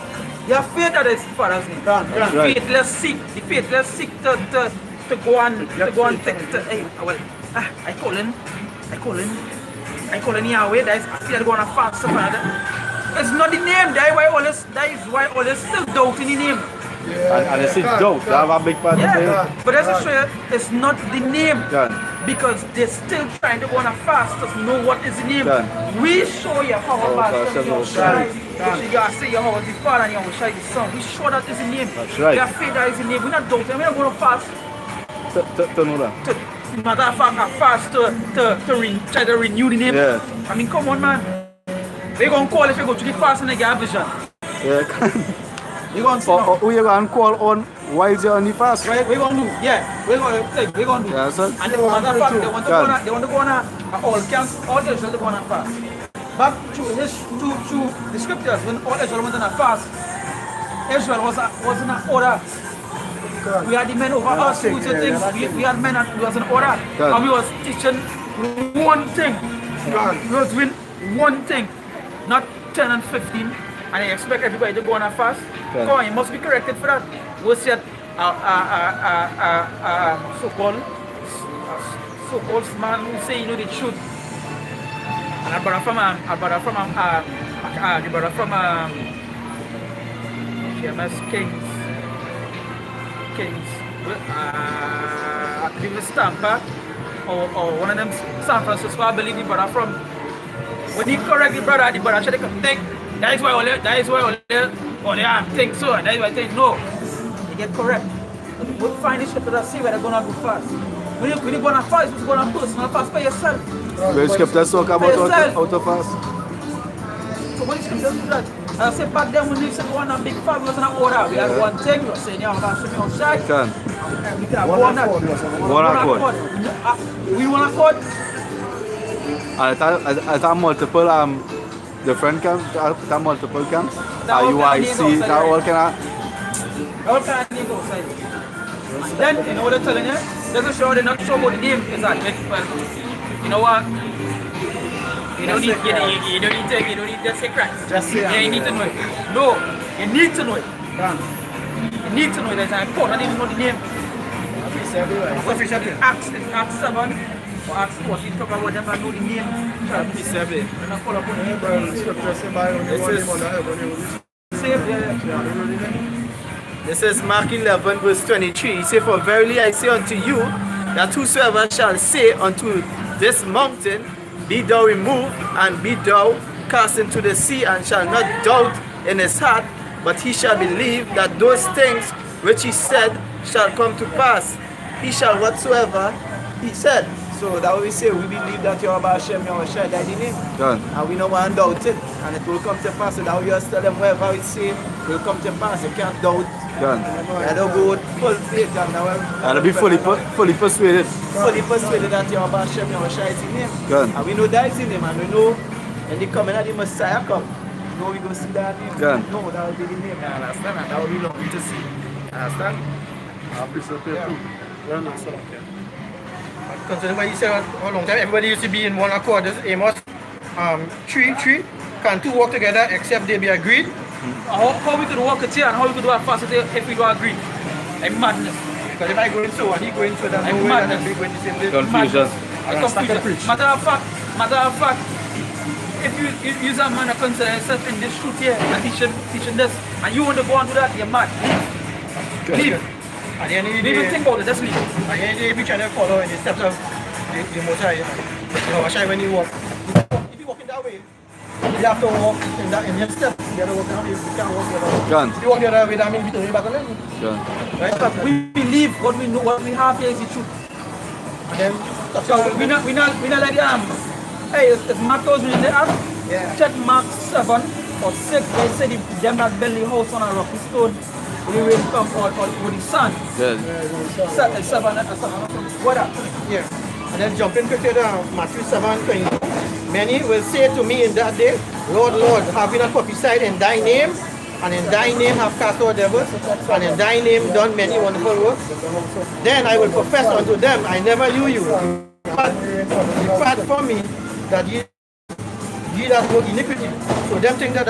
You have faith that it's the father's name. Right. The faithless seek to go and take hey, well, I call in Yahweh, that is still going to fast. It's not the name, that is why all this still doubt in the name. Yeah, And it's dope. They have a big part of it. But as I say, it's not the name. Good. Because they're still trying to go on a fast to know what is the name. Good. We show you how about Right. you gotta say Yahweh is the Father and Yahweh is the Son. We show that is the name. That's right. We have faith that is the name. We're not doubting. We're not going to fast. To know that. Matter of fact, I fast to try to renew the name. Yeah. I mean, come on, man. We're going to call if you go to the fast and they get a vision. Yeah. We're going to Or who you going to call on while you're on the fast? right? We're going to do. Yeah. We're going to do. Yeah, sir. And the matter of fact, they want to go on a all camps, all Israel to go on a fast. Back to the scriptures, when all Israel went on a fast, Israel was in an order. We had the men over us who said things. We had men that was in order. And we was teaching one thing. We was doing one thing, not 10 and 15. And I expect everybody to go on a fast. Come on, you must be corrected for that. We said so-called man who say you know the truth. And a brother from KMS Kings. I believe it's Tampa or one of them San Francisco, I believe the brother from. When he correct the brother actually come think that is why all they think so, and that is why I think no. They get correct. We'll find the scripture that say where they're gonna go fast. When you're gonna fast, you're gonna personal fast for yourself. Where scriptures talk about out of fast? So when the scriptures do that, I say back then when they said one big fast, we was in an order. We had one thing, we were saying, yeah, I'm gonna show me outside. We can have one accord. We want accord. I thought multiple different camps, multiple camps. UIC, that all kind of name outside. Then, you know what they're telling you? Doesn't show they're not sure about the name is that you know what? You don't need just say Christ. Just say you need to know it. No, you need to know it. You need to know it. There's an important even know the name. Acts 7 or Acts 14 talk about them and know the name. Chapter 7. And I follow up on the name. This is Mark 11 verse 23. He said, for verily I say unto you, that whosoever shall say unto this mountain, be thou removed, and be thou cast into the sea, and shall not doubt in his heart, but he shall believe that those things which he said shall come to pass. He shall whatsoever he said. So that we say, we believe that Yahweh Hashem, Yahweh Shai died in him. And we don't want to doubt it. And it will come to pass. So that we just tell them whatever we say will come to pass. You can't doubt. I don't go with full faith. And be fully persuaded. Fully persuaded that Yahweh Hashem, Yahweh Shai is in him. And we know that is in him. And we know when the coming of the Messiah come, no, we go see that name. No, that will be the name. Understand? And that will be lovely to see. Understand? Concerning what you said a long time, everybody used to be in one accord. This is Amos 3:3. Can two walk together except they be agreed? How we could walk it here and how we could do a fast if we don't agree? Like madness. Because if I go in so and he go in so, then no way that we going the same way. Confusion. Confusion. Matter of fact, if you use a man to consider yourself in this truth here and teaching this, and you want to go on to that, you're mad. Leave. At the end of the day, even think about it, just leave. At the end of the day, we try to follow in the steps of the Most High. You know, Hashai, when you walk, if you walk in that way, you have to walk in your steps. You have to walk that way. You can't walk the other way. If you walk the other way, that means you turn back on them. Right? But we believe what we know, what we have here is the truth. And then, so we not like hey, if Mark goes in the app, check Mark 7 or 6, they say them that build the house on a rocky stone. We will come out with the sun. What up? Yeah. And then jumping quickly to Matthew 7:20. Many will say to me in that day, Lord, Lord, have we not prophesied in thy name? And in thy name have cast out devils? And in thy name done many wonderful works? Then I will profess unto them, I never knew you. Depart from me, that ye that work iniquity. So them think that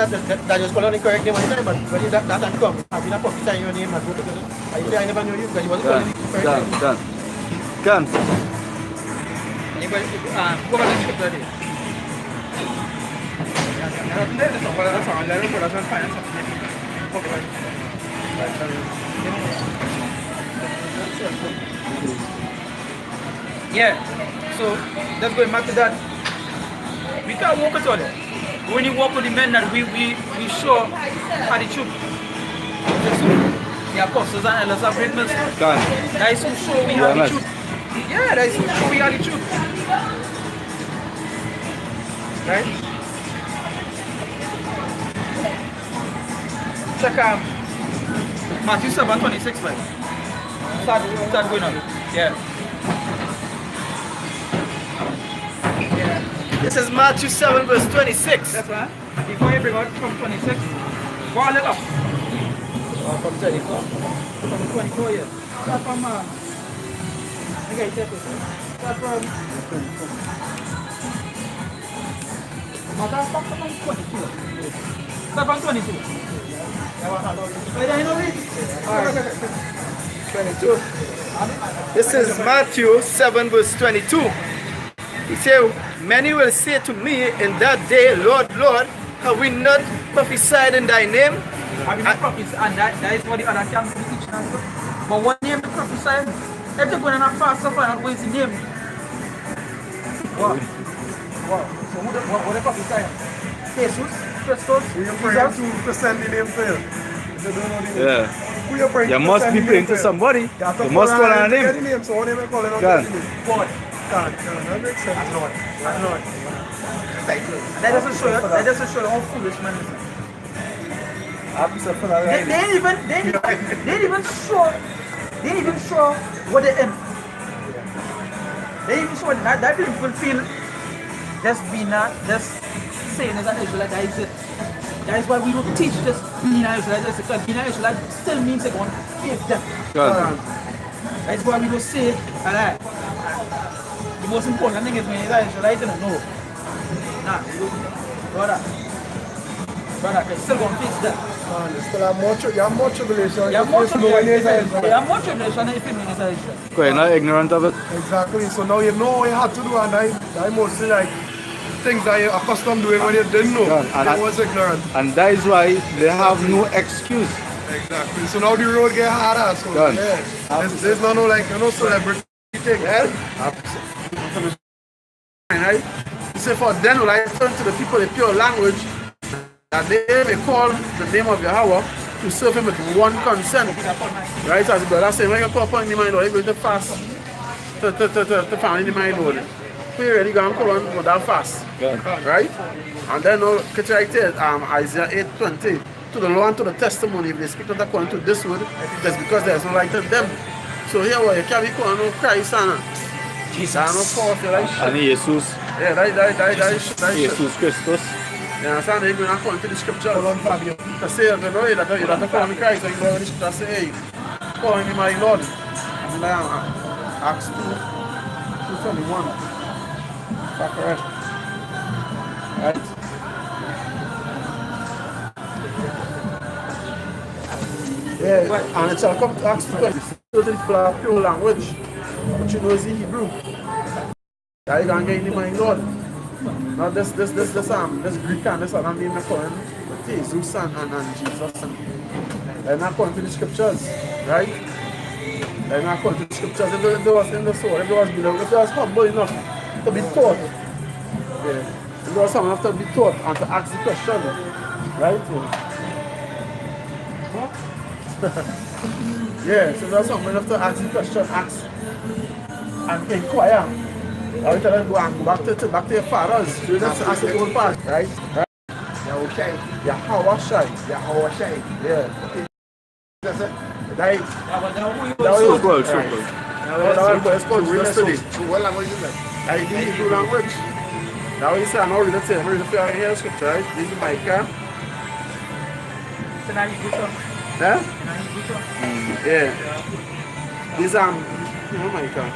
just call on the correct name all the time, but when that time comes, have you not prophesied your name and go together? I say I never knew you because you wasn't calling the correct name. Done. Anybody go back to the scripture there. Yeah, so let's go back to that. We can't walk with others. When you walk with the men that we show are the truth. The apostles and elders of great mercy. That is who show we are the truth. Yeah, that is who show we are the truth. Right? Check Matthew 7:26, right? Start going on. Yeah. This is Matthew 7 verse 26. That's right. Before you bring out from 26, go a little up. From 24. From 24 years. Start from, okay, start from, start from 22. Start from 22. Alright. 22. This is Matthew 7 verse 22. He said, many will say to me in that day, Lord, Lord, have we not prophesied in thy name, having the prophets, and that is what the other camps be teaching us. But what name the prophesy? If they're going to fast and find out what is the name. What? So what the prophesy? Jesus, Christos, Who you praying to send the name for you? If you don't know the name. Yeah. Who you praying You to must send be the praying name to for? somebody. You have to You must call on a to get name. the name. So what name you calling on God. the name? God. God. That makes sense. And Lord. And Lord. That doesn't show you how foolish man is. They ain't even sure what they am. They even sure that people feel just being just saying as an Israelite, that is it. That is why we don't teach just being an Israelite, because being an Israelite still means they're going to face death. That's why we don't say it. Alright. The most important thing is when you're an Israelite, you don't know. Nah, brother, you're still going to face death. You still have you have more tribulation. You have more tribulation if Israel. you're in Israel. Because you're not ignorant of it. Exactly. So now you know what you have to do, and I mostly like things that you're accustomed to doing when you didn't know. And you was ignorant. And that is why they have no excuse. Exactly. So now the road get harder. So yeah, there's no like celebrity thing. Right? You say for them, like turn to the people in pure language, that they may call the name of Yahweh to serve him with one consent. Right? As the brother saying, when you call upon the name of Lord, you're going to fast to find the name of Lord. So you really going to call on that fast. Right? And then get right here, Isaiah 8:20. To the law and to the testimony, if they speak not according to this word, that's because there is no light in them. So here you can't be calling on Christ and Jesus. And Jesus. Yeah, that is Jesus Christus. You understand? They're going according to the scripture. To say, you know, you have to call on Christ, and you go to the scripture say, hey, call on him my Lord. And then Acts 2:21. That's correct. Right? Yeah, and it shall come to Acts 2:20. Certain people have pure language, but you know it's Hebrew. Now you can get in my Lord. Now this Greek and this other name calling Jesus and Jesus. They're not according to the scriptures, right? They're not according to the scriptures. If they was in the soul, if they was beloved, if they was humble enough to be taught, if there was someone enough to be taught and to ask the question, right? Yeah, so there's someone enough to ask the question, ask and inquire. I will tell them go back to your fathers. You just ask the old past, right? Yahushai. Yeah. Okay. That's it. Right. That was called yesterday. What language is that? I did Hebrew language. Now you say I know read the same. Read the prayer here scripture, right? This is Micah. Yeah? Yeah. This Micah.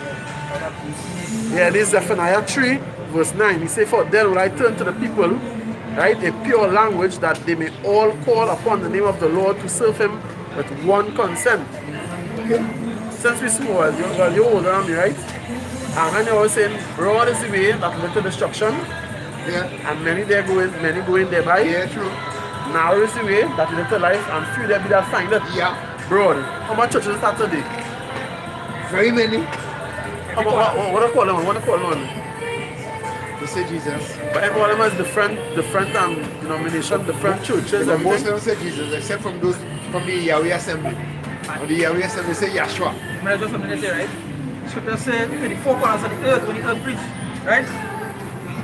Yeah, this is Zephaniah 3, verse 9. He says, for then will I turn to the people, right, a pure language, that they may all call upon the name of the Lord to serve him with one consent. Since we small, you're older than me, right? And when you were saying, broad is the way that led to destruction, and many going thereby. Yeah, true. Narrow is the way that led to life, and few there be that find it. Yeah. Broad. How much churches start today? Very many. What do you call them? What do you call them? You say Jesus. But every one of them has different denomination, different churches. But most of them say Jesus, except from those from the Yahweh Assembly. On the Yahweh Assembly say Yahshua. I just a minute here, right? Scripture says 24 corners of the earth when the earth preach, right?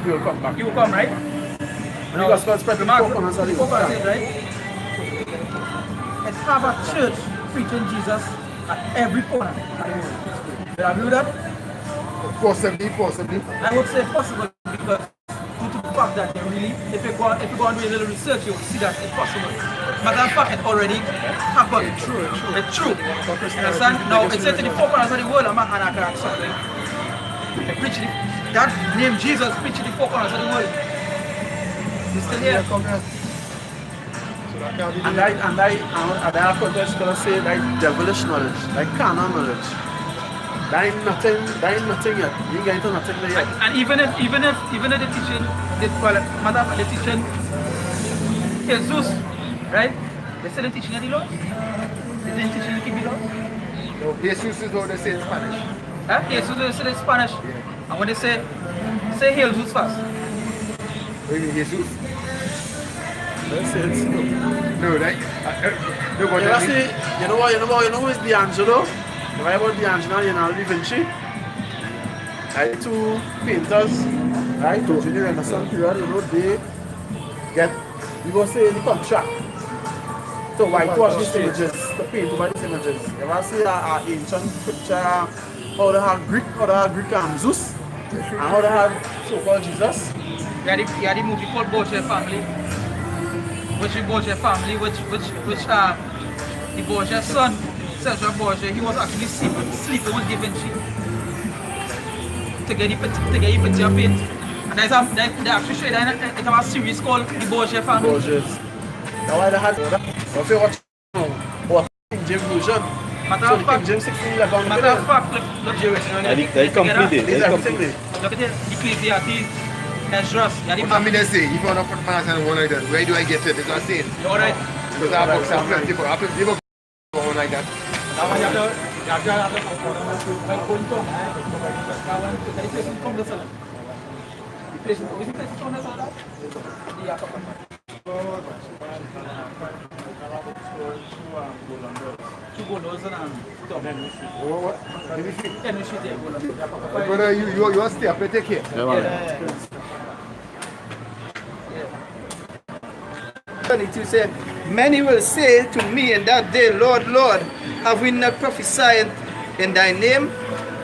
You will come back. You will come, right? When the gospel spread to the four corners of the earth, right? Let's have a church preaching Jesus at every corner. Did I do that? Possibly. I would say possible because due to the fact that they really, if you go and do a little research, you will see that it's possible. Matter of fact, it already happened. It's true. Understand? Now, it's said to the four corners of the world, and I can ask something. They preach that name Jesus preached the four corners of the world. He's still here. And I have to say like devilish knowledge, like carnal knowledge. That ain't nothing yet. You get into nothing there yet. And even if the teaching, matter of fact, the teaching Jesus, right? They still teaching any laws? They didn't teach any keep laws? No, Jesus is what they say in Spanish. Huh? Jesus they say in Spanish. Yeah. And when they say Hail Jesus first. What do you mean, Jesus? Let's say it's no. No, that. No, but You that see, means- you know who is D'Angelo? You know about D'Angelo and Leonardo da Vinci? Right, two painters, right, during the Renaissance period, you know, they get, you go say, the contract to whitewash these images, to paint over these images. You ever see an ancient picture, how they have Greek and Zeus, and how they have so-called Jesus? You had the movie called Borgia Family. Which the Borgia family, which the Borgia son, Sergio Borgia, he was actually sleeping with Da Vinci to get the picture paint. And they actually show that in a series called the Borgia family. Borgias. That's why they had that. If you watch or King James version, Matter so of the fact, King James 1611, matter of fact, look They complete is everything there. Look at the Ecclesiastes, Esdras, I mean, they say, if you want to put mass and one like that, where do I get it? It's not saying. You're alright. Because our books are plenty for one like that. Brother, you are stay up, take care. Yeah, man. 22 said, many will say to me in that day, Lord, Lord, have we not prophesied in thy name,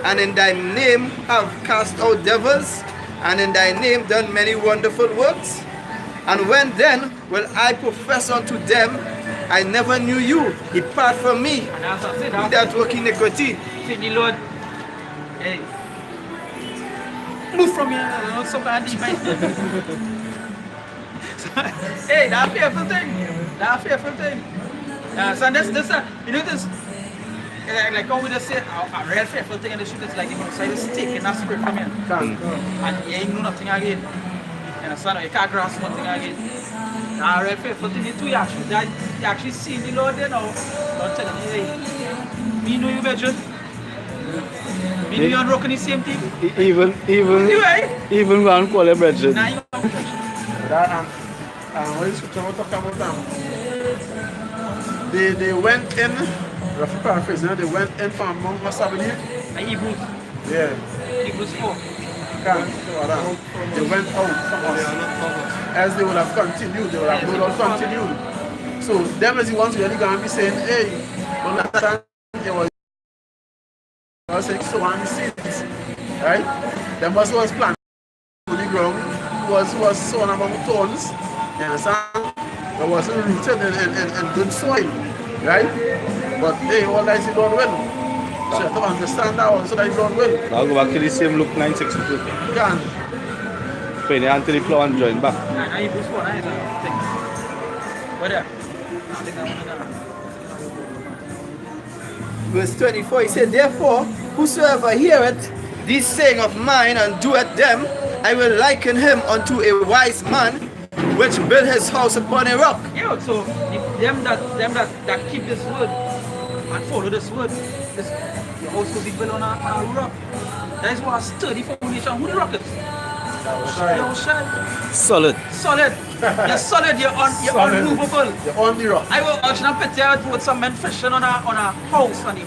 and in thy name have cast out devils, and in thy name done many wonderful works? And when then will I profess unto them, I never knew you, depart from me, And as I said, you that work iniquity. say the Lord, hey, move from here, I know somebody might. Hey, that's a fearful thing. That's a fearful thing. So this, you know this, like how we just say, a real fearful thing in the street is like, you know, so it's taking that spirit from you. And you ain't know nothing again. You understand? You can't grasp nothing again. A real fearful thing is you actually see the Lord there now. Lord telling you, hey, me know you better. Me know you and Rock in the same thing. Even one call a brethren. Now you That, what is scripture we're talking about? They went in, rough paraphrase, you know, they went in from Mount Massa, I believe. and Hebrews. Yeah. Hebrews 4. They went out from us. As they would have continued, they would have no longer continued. So them as the ones really going to be saying, hey, when that time it was saying so on the seeds, right? Them was planted on the ground, was sown among thorns, you understand? It wasn't rooted in good soil, right? But hey, all that is done well. So you have to understand that also that is done well. I'll go back to the same look 962. You can. Penny until the plow and join back. Nah, Hebrews 4, nah, thing. Where there? Verse 24, he said, therefore, whosoever heareth these saying of mine and doeth them, I will liken him unto a wise man which built his house upon a rock. Yeah, so them that keep this word and follow this word, your house will be built on a rock. That is what a sturdy foundation. Who the rock is? You're Solid. solid. You're solid. You're unmovable. You're on the rock. I will actually picture with some men fishing on a house, and the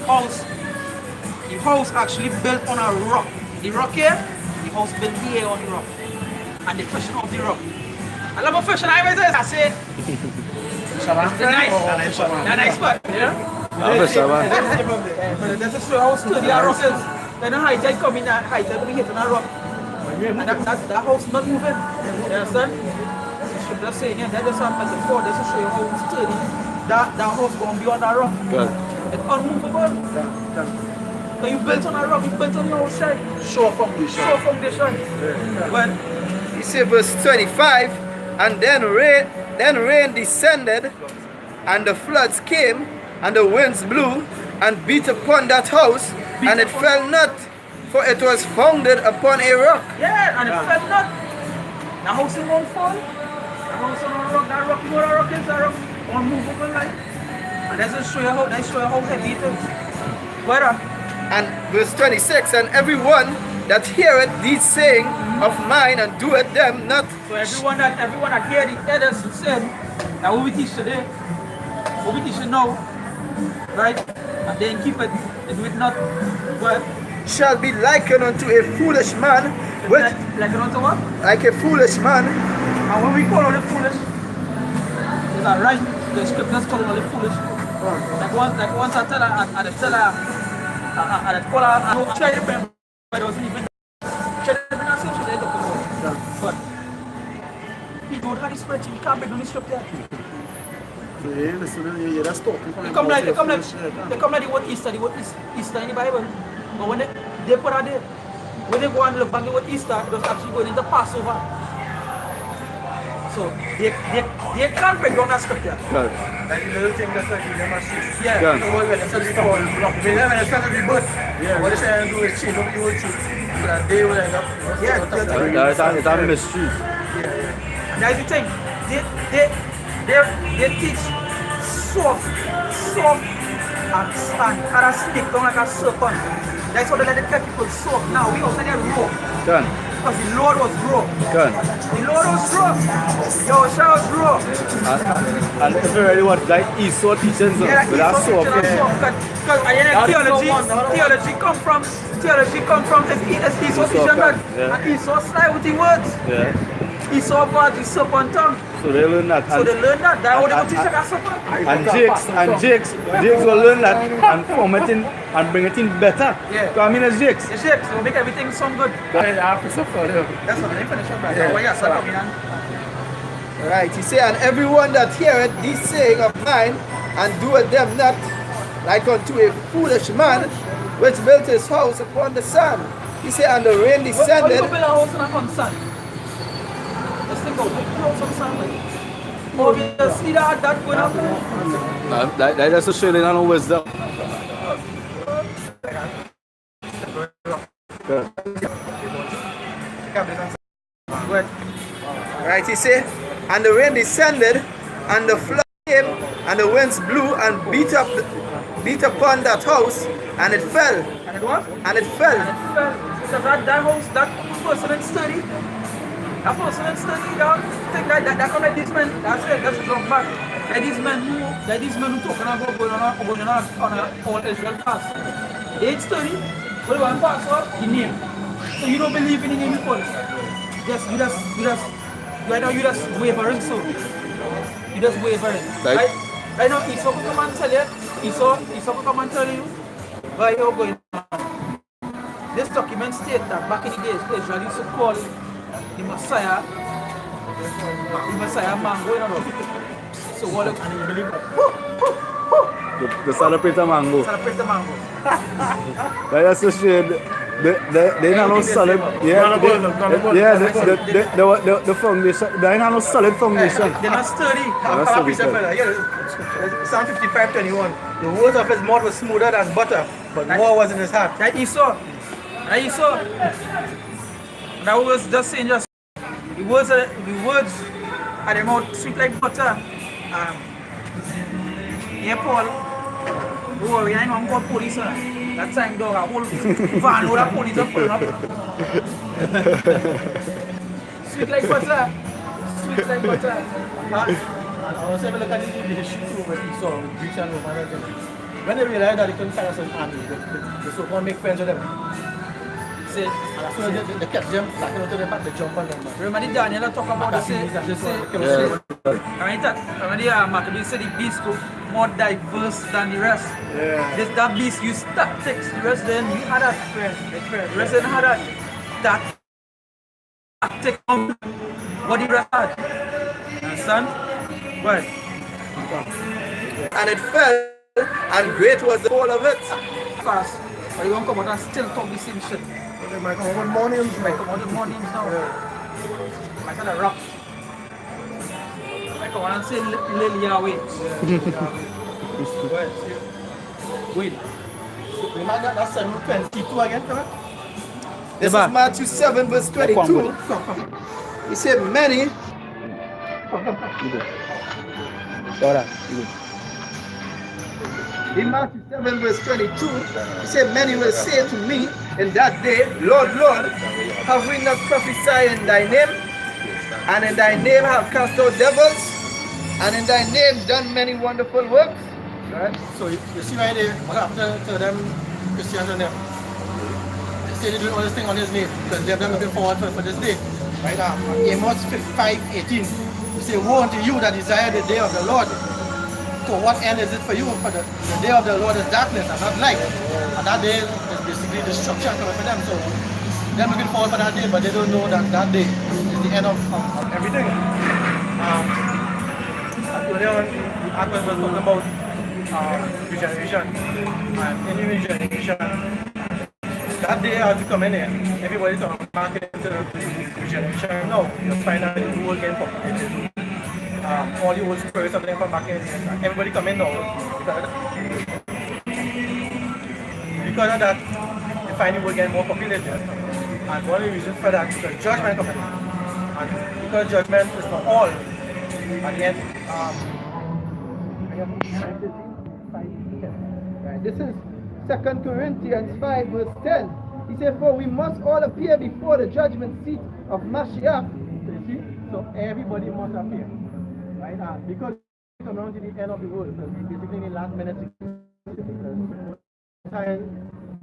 house actually built on a rock. The rock here, the house built here on the rock, and they fishing off the rock. I love a fishing. I say, the nice spot, yeah. That's a story how sturdy a rock is. Then the height I come in, that height I will hit on a rock, and that house not moving. You understand? I'm just saying, yeah, that just happened before. That's to show you how sturdy that house going to be on that rock. Good. It's unmovable. So you built on a rock, you built on your outside. Sure foundation. Sure foundation. When He said, verse 25, and then rain descended, and the floods came, and the winds blew, and beat upon that house, and it fell not, for it was founded upon a rock. yeah, and it fell not. The house won't fall. The house on a rock, that rock, you know what a rock is? unmovable life. And that's just show you how heavy it is. What up? And verse 26, and everyone that heareth these saying of mine and doeth them not. So everyone that hear the elders said that what we teach today, what we teach now, right? And then keep it and do it not, well, shall be likened unto a foolish man. Likened unto what? Like a foolish man. And when we call all the foolish, is that right? The scriptures call all the foolish. Like once I tell her, I tell her, I call her, I try to remember, but it wasn't even try to remember the same shit they talk about. But he don't have the spreadsheet, he can't break down the scripture. So yeah, listen, yeah, that's talking. They come like the word Easter in the Bible. But when they put out there, when they go and look back at what Easter, it was actually going into Passover. So they can't break down that scripture. Like the little thing that's like in the street. Yeah. So when they start to fall, when they start to be birth, what they try to do is change up the whole truth. So that they will end up. It's a mystery. And that's the thing. They teach soft and stick down like a serpent. That's what they let the people soft. Now we also need raw. Because the Lord was raw. The Lord was raw. Your shout was raw. And it's really what like Esau teachings, yeah, but that's so okay. Because theology come from Esau teaching that. And Esau slide with the words. Yeah. Esau brought the serpent tongue. So they learn that. So they learn that. That's what they teach us serpent. And Jakes will learn that and form it in and bring it in better. Yeah. So I mean it's Jakes. It's Jakes. So make everything sound good. That's what they finish up right. Yeah. Right, he say, and everyone that heareth these saying of mine and doeth them not, like unto a foolish man which built his house upon the sand. He say, and the rain descended. What do you build a house upon sand? Let's think about it. House on sand, like. Obviously that going up. That just to show you no wisdom. Right, he say, and the rain descended, and the flood came, and the winds blew and beat upon that house, and it fell. And it what? And it fell. So that house, that person is sturdy. That person is sturdy. That thing that come like this man. That's it. That's drop back. Like these men who talking about going on a all Israel fast. They ain't sturdy. But one pastor, the name. So you don't believe in the name people. Yes, you just right now you just wavering so. You just wavering. Right now Esau will come and tell you. Esau will come and tell you why you're going on. This document states that back in the days Israel used to call the Messiah man going on. So what and you believe it? The celebrator mango. Celebrate the mango. That's the shade. They not no solid. Yeah, the foundation. They not no solid foundation. They're not sturdy. Psalm 55:21. The words of his mouth were smoother than butter, but war was in his heart. That Esau. That was just saying the words are their mouth sweet like butter. Yeah, Paul. Don't worry, I know I'm called police. That time dog, a whole van load of police are pulling up. Sweet like butter. Sweet like butter. I was able to look at the history over Esau with Greeks and Romans. When they realized that they couldn't carry us an army, they so want to make friends with them. Say, so they kept them backing onto them back, they jump on them. Remember the Daniel talk about the say, Maccabee said the beast was more diverse than the rest. Yeah. That beast used tactics, the rest then he had that friend. The rest then had that tactic on what the rest had. Understand? Right. And it fell, and great was the fall of it. Fast. But you won't come out and still talk the same shit. They might come out with more names. Might come out with more names now. Might kind of rock. Might come out and say Lil Yahweh. Wait. Remember that 7:22 again, correct? This is Matthew 7 verse 22. He said, many In Matthew 7 verse 22, he said, many will say to me in that day, Lord, Lord, have we not prophesied in thy name? And in thy name have cast out devils? And in thy name done many wonderful works? Right? So you see right there, what happened to them Christians and them? They say they do all this thing on his name, because they've been looking forward for this day. Right? Amos 5:18. You say, woe unto you that desire the day of the Lord. So what end is it for you? For the day of the Lord is darkness and not light. And that day is basically destruction coming for them. So they're looking forward for that day, but they don't know that that day is the end of everything. Earlier on, Akbar was talking about regeneration. And any regeneration, that day as you come in here, everybody talking back into regeneration. No, you find out the whole game populated. All the old spirits of them come back in. Everybody come in now. Because of that, you find the world getting more populated. And one of the reasons for that is the judgment coming in. And because judgment is for all, at the end, this is 2 Corinthians 5 verse 10. He said, for we must all appear before the judgment seat of Mashiach. you see, so everybody must appear. Right? Because it's around to the end of the world, so basically in the last minute,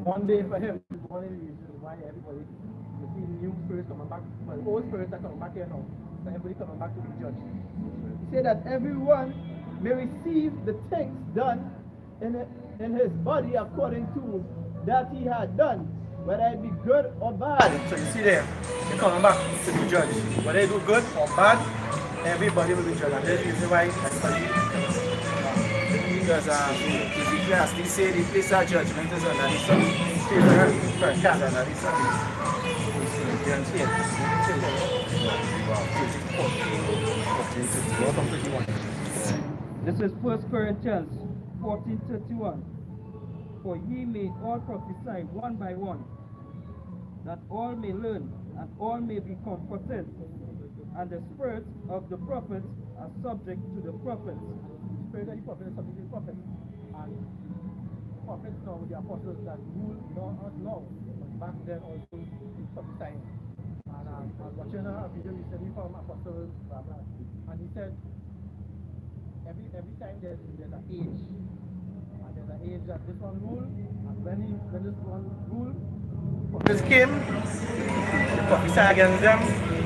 one day for him, one of the reasons why everybody, you see new spirits coming back, well, old spirits are coming back here now, so everybody coming back to be judged. He said that everyone may receive the things done in his body according to that he had done, whether it be good or bad. So you see there, they're coming back to be judged. Whether they do good or bad, everybody will be judged. And that's the reason why everybody, because Ecclesiastes say the place of judgment is under the sun. This is 1 Corinthians 14:31. For ye may all prophesy one by one, that all may learn and all may be comforted. And the spirits of the prophets are subject to the prophets. the spirit of the prophet is subject to the prophet. And prophets now, the apostles that rule not now, but back then also prophesying. And I was watching a video recently from Apostle Barbara, and he said, every time there's an age, and there's an age that this one rule, and when this one rule, prophets came, they prophesy against them,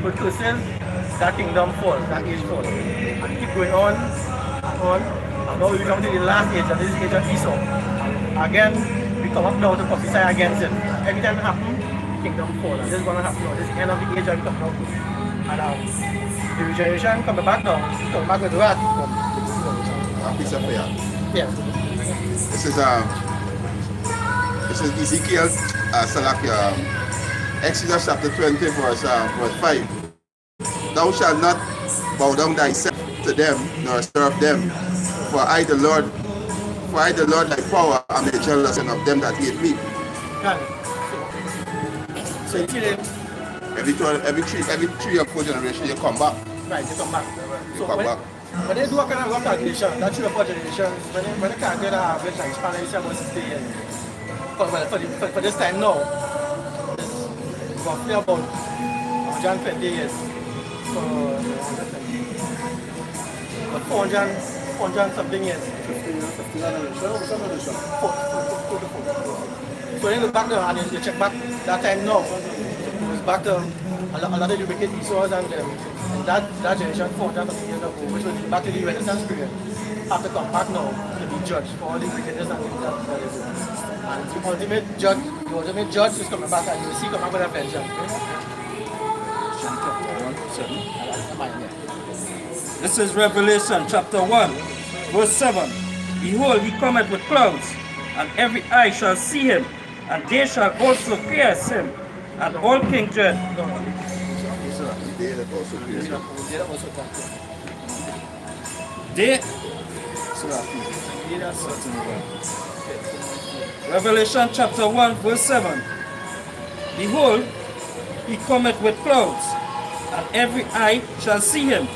put curses, that kingdom falls, that age falls. And keep going on, and now we come to the last age, and this is age of Esau. Again, we come up now to prophesy against it. Every time it happens, kingdom fall, and this is going to happen now. This is the end of the age that we come now to. And the regeneration coming back now, coming back with wrath. Yeah. This is Ezekiel, Exodus chapter 20 verse 5. Thou shalt not bow down thyself to them, nor serve them, for I the Lord thy power, am the jealous of them that hate me. So you see them? Every 3 or 4 generations you come back. Right, you come back. You come back. When they do a kind of rough calculation, that 3 or 4 generations, when they calculate the average like span, you say about 60 years. For this time now, it's roughly about 120 years. So, 400 something years. 50 generation. So you look back there and you check back that time now, it's back to a lot of the wicked Esau's and that generation 400 years ago, which was back to the Renaissance period, have to come back now to be judged for all the wickedness and things that is. And the ultimate judge is coming back, and you will see come back with a vengeance. This is Revelation chapter 1, verse 7. Behold, he cometh with clouds, and every eye shall see him, and they shall also pierce him, and all kings dread. Revelation chapter 1, verse 7. Behold, he cometh with clouds, and every eye shall see him,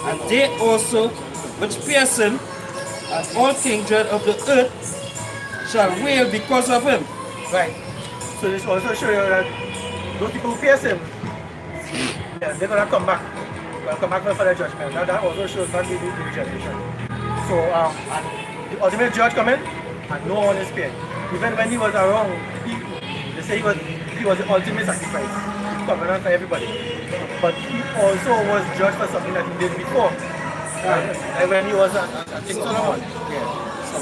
and they also which pierced him, and all kindred of the earth shall wail because of him. Right. So this also shows you that those people who pierce him, yeah, they're gonna come back. They'll come back for the judgment. Now that also shows not the generation. So and the ultimate judge come in and no one is spared. Even when he was around, they say he was the ultimate sacrifice, covenant for everybody. But he also was judged for something that he did before. Like when he was a King Solomon. Yeah. So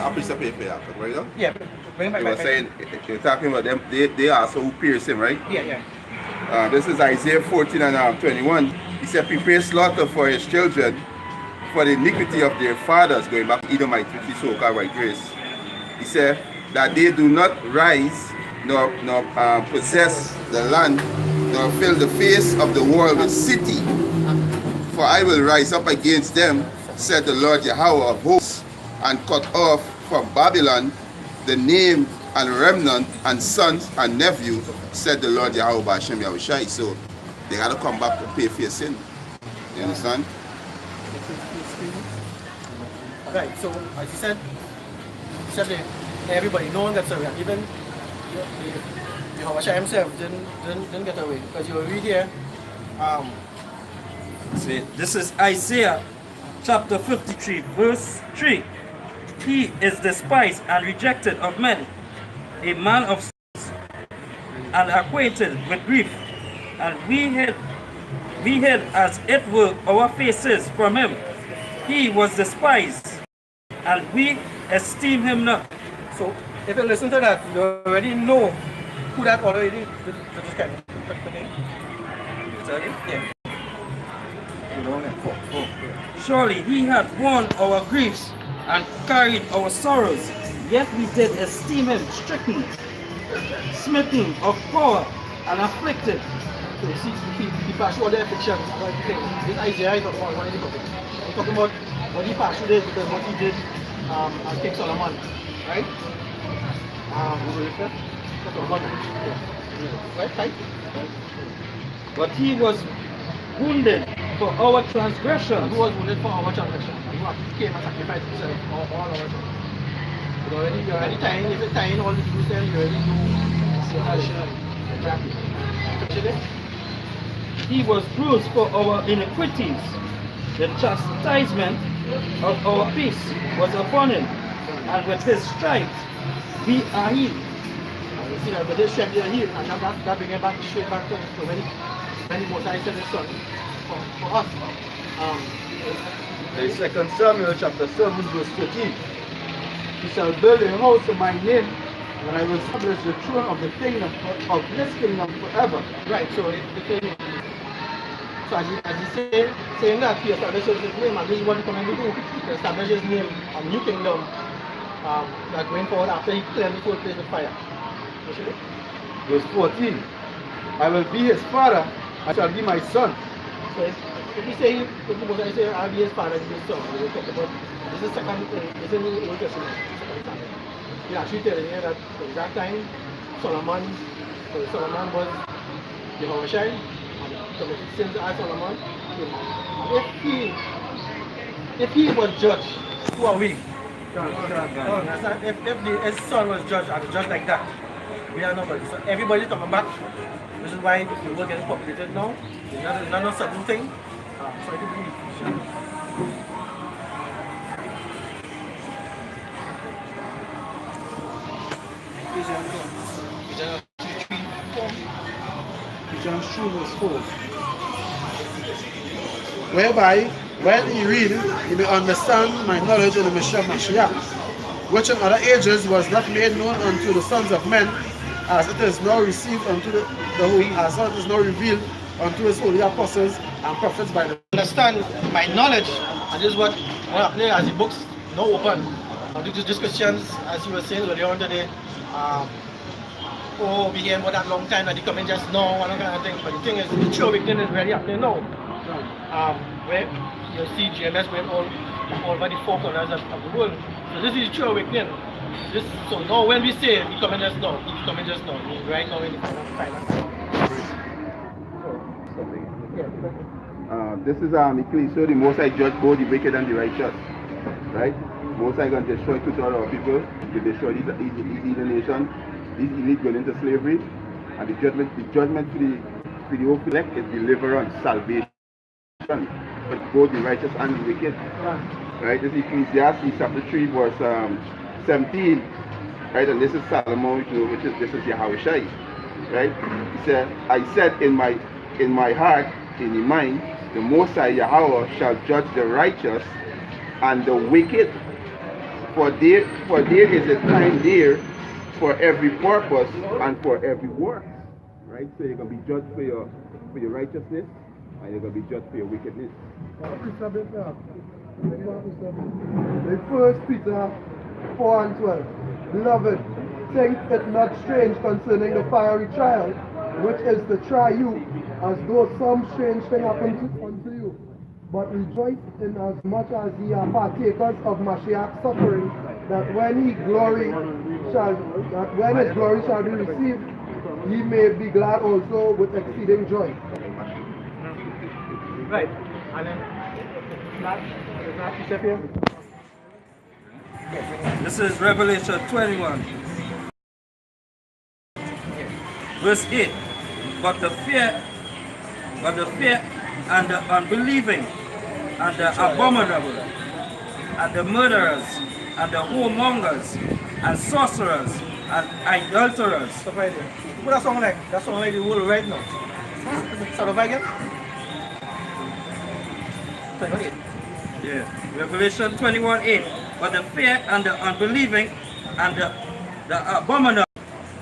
I'll piece of paper after, right? yeah, bring back. You were saying, you're talking about them, they also who pierced him, right? Yeah. This is Isaiah 14 and 21. He said, prepare slaughter for his children, for the iniquity of their fathers, going back to Edomite, which is so-called white race. He said, that they do not rise, nor possess the land, nor fill the face of the world with city. For I will rise up against them, said the Lord Yahweh of hosts, and cut off from Babylon the name and remnant and sons and nephew, said the Lord Yahweh B'Hashem Yahushai. So they got to come back to pay for your sin. You understand? Right, so as you said everybody, no one gets away. Even Yahushua himself didn't get away. Because you read here, See, this is Isaiah chapter 53, verse 3. He is despised and rejected of men, a man of sins, and acquainted with grief. And we hid as it were our faces from him. He was despised, and we esteem him not. so if you listen to that, you already know who that already is. Yeah. Surely he hath borne our griefs and carried our sorrows, yet we did esteem him stricken, smitten of power, and afflicted. So you see, he passed all the afflictions. This Isaiah is talking about what he's talking about what he passed through this because what he did as King Solomon, right? Right? But he was wounded for our transgression. Who was wounded for our transgression? Who came and sacrificed himself for all our transgressions? You're already tying, if you're tying all the Jews there, you already know. Exactly. He was bruised for our iniquities. The chastisement of our peace was upon him, and with his stripes we are healed. You see that, but they stripes they are healed, and that brings it back straight back to when the Most High sent his son for us. The second Samuel chapter 7 verse 13. He shall build a house to my name, and I will establish the throne of the kingdom of this kingdom forever. Right, so the thing is, so as you saying that he establishes his name, and this is what he's coming to do, to establish his name, a new kingdom that going forward after he cleansed the whole place with fire. Verse 14. I will be his father, and shall be my son. So if you say, if the Most High say, I'll be his father, I'll be his son, we'll talk about, this is second, this is the Old Testament, he's actually telling you that at that time, Solomon was Yahushua, and committed sins as Solomon. If he was judged, who are we? If his son was judged and judged like that, we are nobody. So everybody's coming back, which is why the world getting populated now. It's not a sudden thing. So I do believe. Ephesians 3 verse 4. Whereby, when he read, he may understand my knowledge in the Mashiach, which in other ages was not made known unto the sons of men, as it is now received unto the holy, as it is now revealed unto his holy apostles and prophets by the Understand my knowledge, and this is what I play as the books now open. These Christians, as you were saying earlier on today, we hear about that long time that they come in just now and that kind of thing. But the thing is, the true awakening is really happening now. Where you see GMS going all over the four corners of the world. So this is the true awakening. So now when we say He coming just now, He's coming just now. He's right now in the final time. This is Ecclesia, the Most High judge both the wicked and the righteous. Right? Most High going to destroy 2/3 of our people. He destroy these heathen nations. These elite going into slavery. And the judgment for the whole elect is deliverance, salvation. But both the righteous and the wicked. Right? This is Ecclesiastes chapter 3 verse 17. Right? And this is Solomon, this is Yahushua. Right? He said, I said in my heart, in the mind, the Most High Yahweh shall judge the righteous and the wicked. For there is a time there for every purpose and for every work. Right? So you're gonna be judged for your righteousness, and you're gonna be judged for your wickedness. The 1 Peter 4 and 12. Beloved, think it not strange concerning the fiery trial, which is to try you, as though some strange thing happened unto you. But rejoice in as much as ye are partakers of Mashiach's suffering, that when his glory shall be received, ye may be glad also with exceeding joy. Right. And then last precept here. This is Revelation 21. Verse 8. But the fear and the unbelieving and the abominable and the murderers and the whoremongers and sorcerers and idolaters. Stop right there. Put that song like the whole right now. Start over again. Yeah. Revelation 21:8. But the fear and the unbelieving and the abominable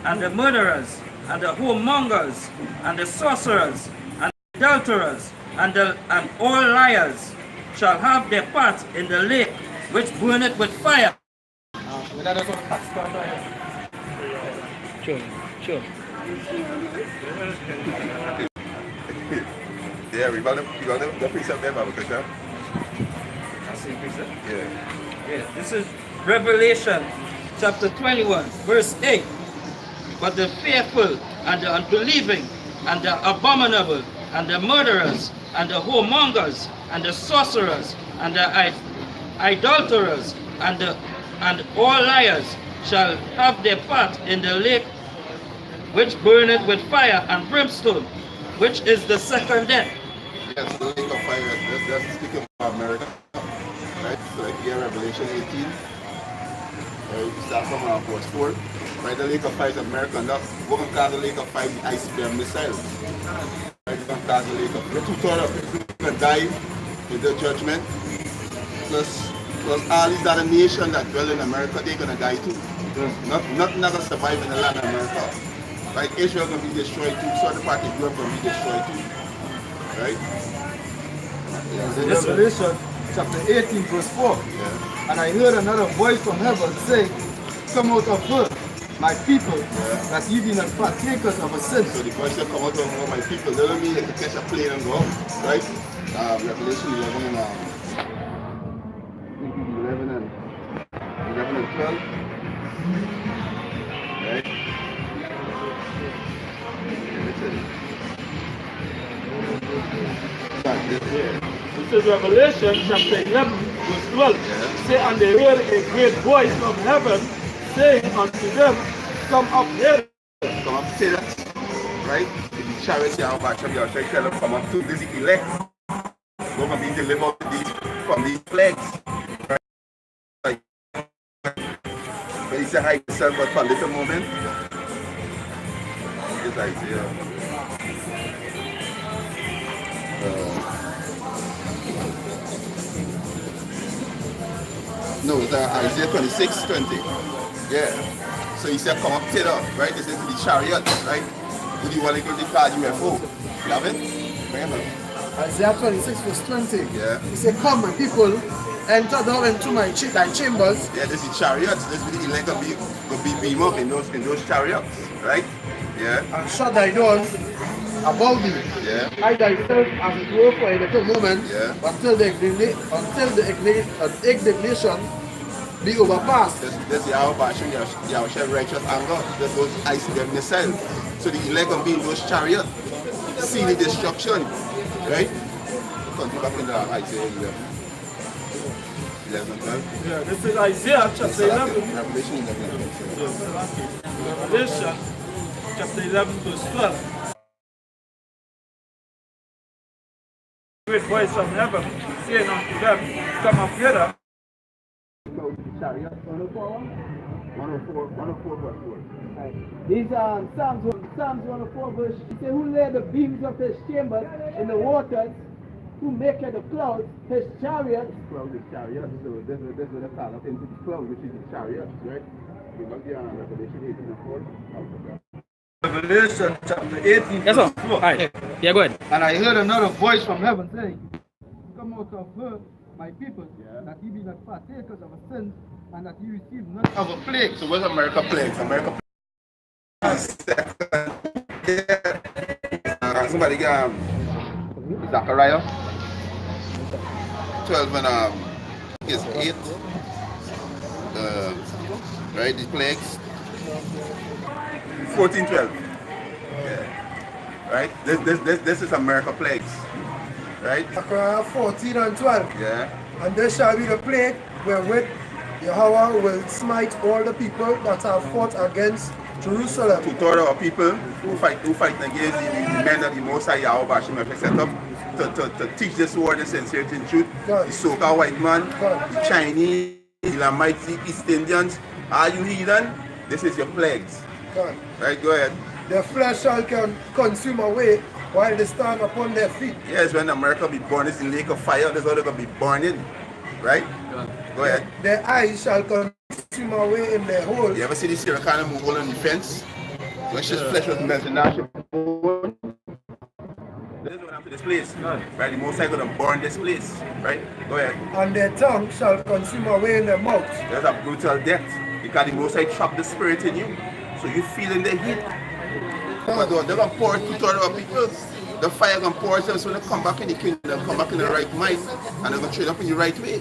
and the murderers and the whoremongers and the sorcerers and adulterers and all liars shall have their part in the lake which burneth with fire. Sure. Yeah, we got the precept there, Bible Christian. That's the precept? Yeah. Yeah. This is Revelation chapter 21, verse 8. But the fearful and the unbelieving and the abominable and the murderers and the whoremongers and the sorcerers and the idolaters and all liars shall have their part in the lake which burneth with fire and brimstone, which is the second death. Yes, the lake of fire. That's speaking about America. Right? So like here, Revelation 18. Right? We start from verse 4. Right? The lake of fire is America. Now, we're going to call the lake of fire the iceberg missile. Right? We're going to call the lake of fire. 2/3 of people going to die in the judgment. Plus all these other nations that dwell in America, they're going to die too. Nothing going to survive in the land of America. Right? Israel going to be destroyed too. Certain part of Europe going to be destroyed too. Right? Revelation chapter 18 verse 4. Yeah. And I heard another voice from heaven say, come out of her, my people, that ye be not partakers of a sin. So the question come out of my people, they don't mean they can catch a plane and go out, right? Revelation 11 and 12. Right? This is Revelation chapter 11, verse 12. Say, and they heard a great voice from heaven saying unto them, come up here. Come up to that, right? The charity of our church, tell them come up to this elect. We're going to be delivered from these plagues. Right? When he said, hide yourself but for a little moment, it's Isaiah. No, it's Isaiah 26:20. Yeah. So he said, come up to the, right? This is the chariot, right? Who do you want to go to call UFO? You have it? Remember? Isaiah 26 verse 20. Yeah. He said, come my people, enter thou into thy chambers. Yeah, this is chariots. This is the elect will be beam up in those chariots, right? Yeah. And shut thy doors above thee. Yeah. Hide thyself as it were for a little moment, Yeah. until the indignation be overpassed. This Yahweh showing Yahweh righteous anger. There's those ice them missiles. So the elect gonna be in those chariots, see the destruction, right? Continue back in the Isaiah 11, 12. Yeah, this is Isaiah chapter 11. Revelation 11. Revelation chapter 11 verse 12. Great voice from heaven saying unto them, come up hither. Chariot 104, 104 verse 4. These Psalms 104 verse, he said, who laid the beams of his chambers in the waters, who maketh the clouds his chariots. Cloud is chariot, so this is the call of into the cloud, which is the chariot, right? You look here on Revelation 18 and 4. Revelation chapter 18. Yes, sir. verse 4. Alright. Yeah, go ahead. And I heard another voice from heaven saying, come out of her, my people, that ye be not partakers of a sin, and that ye receive none of a plague. So what's America plagues? America plagues. Somebody get Zechariah 12 and is 8. Right, the plagues. 14, 12. Yeah. Right? This is America plagues. Right? Zechariah 14 and 12. Yeah. And there shall be the plague wherewith Yahweh will smite all the people that have fought against Jerusalem. 2/3 of people who fight against the men of the Most High Yahweh Bashim have set up to teach this word in sincerity and truth. God. The so-called white man, God. the Chinese, the Lamites, the East Indians. Are you heathen? This is your plagues. God. Right, go ahead. Their flesh shall consume away while they stand upon their feet. Yes, when America be born, it's the lake of fire. That's how they're going to be burning. Right? Go ahead. Their eyes shall consume away in their holes. You ever see this here kind of move on the fence? So it's just flesh was melting down. This is what happened to this place. Right? The Most High going to burn this place. Right? Go ahead. And their tongue shall consume away in their mouths. There's a brutal death. Because the Most High trapped the spirit in you. So you feeling the heat. But they're going to pour 2/3 of people. The fire going to pour them, so when they come back in the kingdom, they'll come back in the right mind. And they're going to train up in the right way.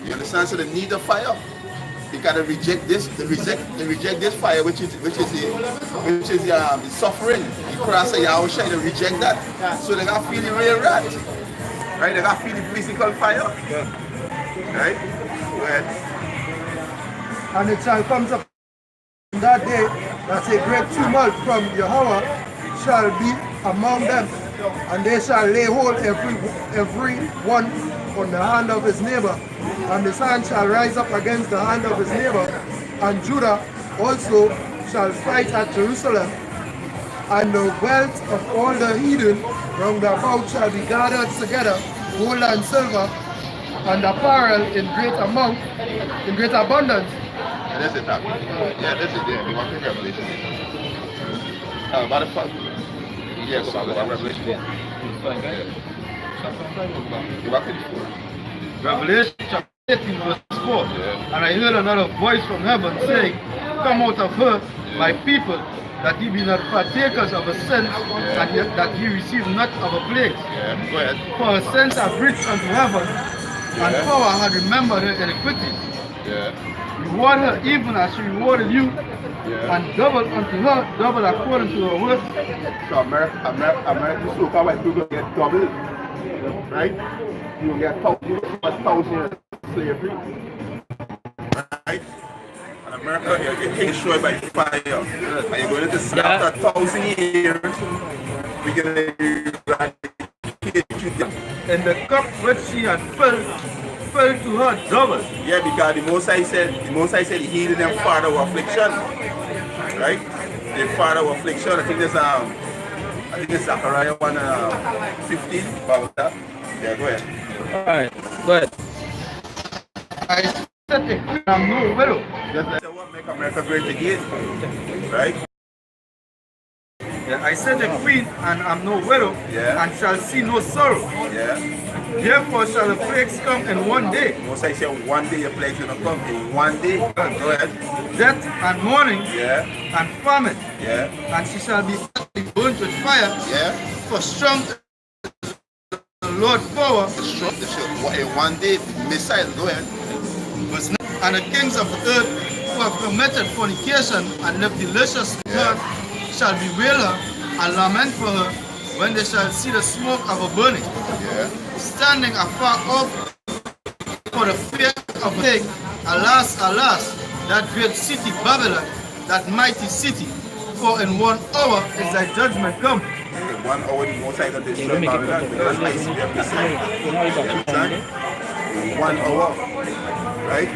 You understand? So they need the fire. They gotta reject this. They reject this fire, which is the suffering. The cross of Yahweh. They reject that. So they gotta feel the real wrath. Right? They gotta feel the physical fire. Right? Go ahead. And it shall come to that day that a great tumult from Yahweh shall be among them, and they shall lay hold every one on the hand of his neighbor, and his hand shall rise up against the hand of his neighbor, and Judah also shall fight at Jerusalem, and the wealth of all the heathen round about shall be gathered together, gold and silver, and apparel in great amount, in great abundance. Yeah, that's it. Yeah, that's it. Yeah, we want to Revelation. About the fuck. Yeah, go back to Revelation. Revelation chapter 18 verse 4. Yeah. And I heard another voice from heaven saying, come out of her, my people, that ye be not partakers of a sin, and yet that ye receive not of a plague. Yeah, go ahead. For her sins have reached unto heaven, and power had remembered her iniquities. Yeah. Reward her even as she rewarded you, and double unto her, double according to her work. So America, so-called white people get double, right? You get 1,000 years of slavery, right? And America, you get destroyed by fire. And you're going to see after 1,000 years, we're going to eradicate you down. And the cup which she had filled to her double. Yeah, because the Most High said he healed them father of affliction. Right? The father of affliction. I think there's Zechariah 1:15 about that. Yeah, go ahead. Alright, go ahead. I said I'm no widow. That's what make America great again. Right? Yeah, I said the queen, and am no widow, and shall see no sorrow. Yeah. Therefore shall the plagues come in one day. Most I say one day your plagues gonna come in one day. Go ahead. Death and mourning, and famine. Yeah. And she shall be burnt with fire. Yeah. For strong is the Lord's power. In one day, missile. Go ahead. And the kings of the earth who have committed fornication and lived delicious with her shall bewail her and lament for her when they shall see the smoke of her burning. Standing afar off for the fear of a thing, alas, alas, that great city Babylon, that mighty city, for in 1 hour is thy judgment come. 1 hour the most I got to destroy Babylon because I see them beside. Understand? 1 hour. Right?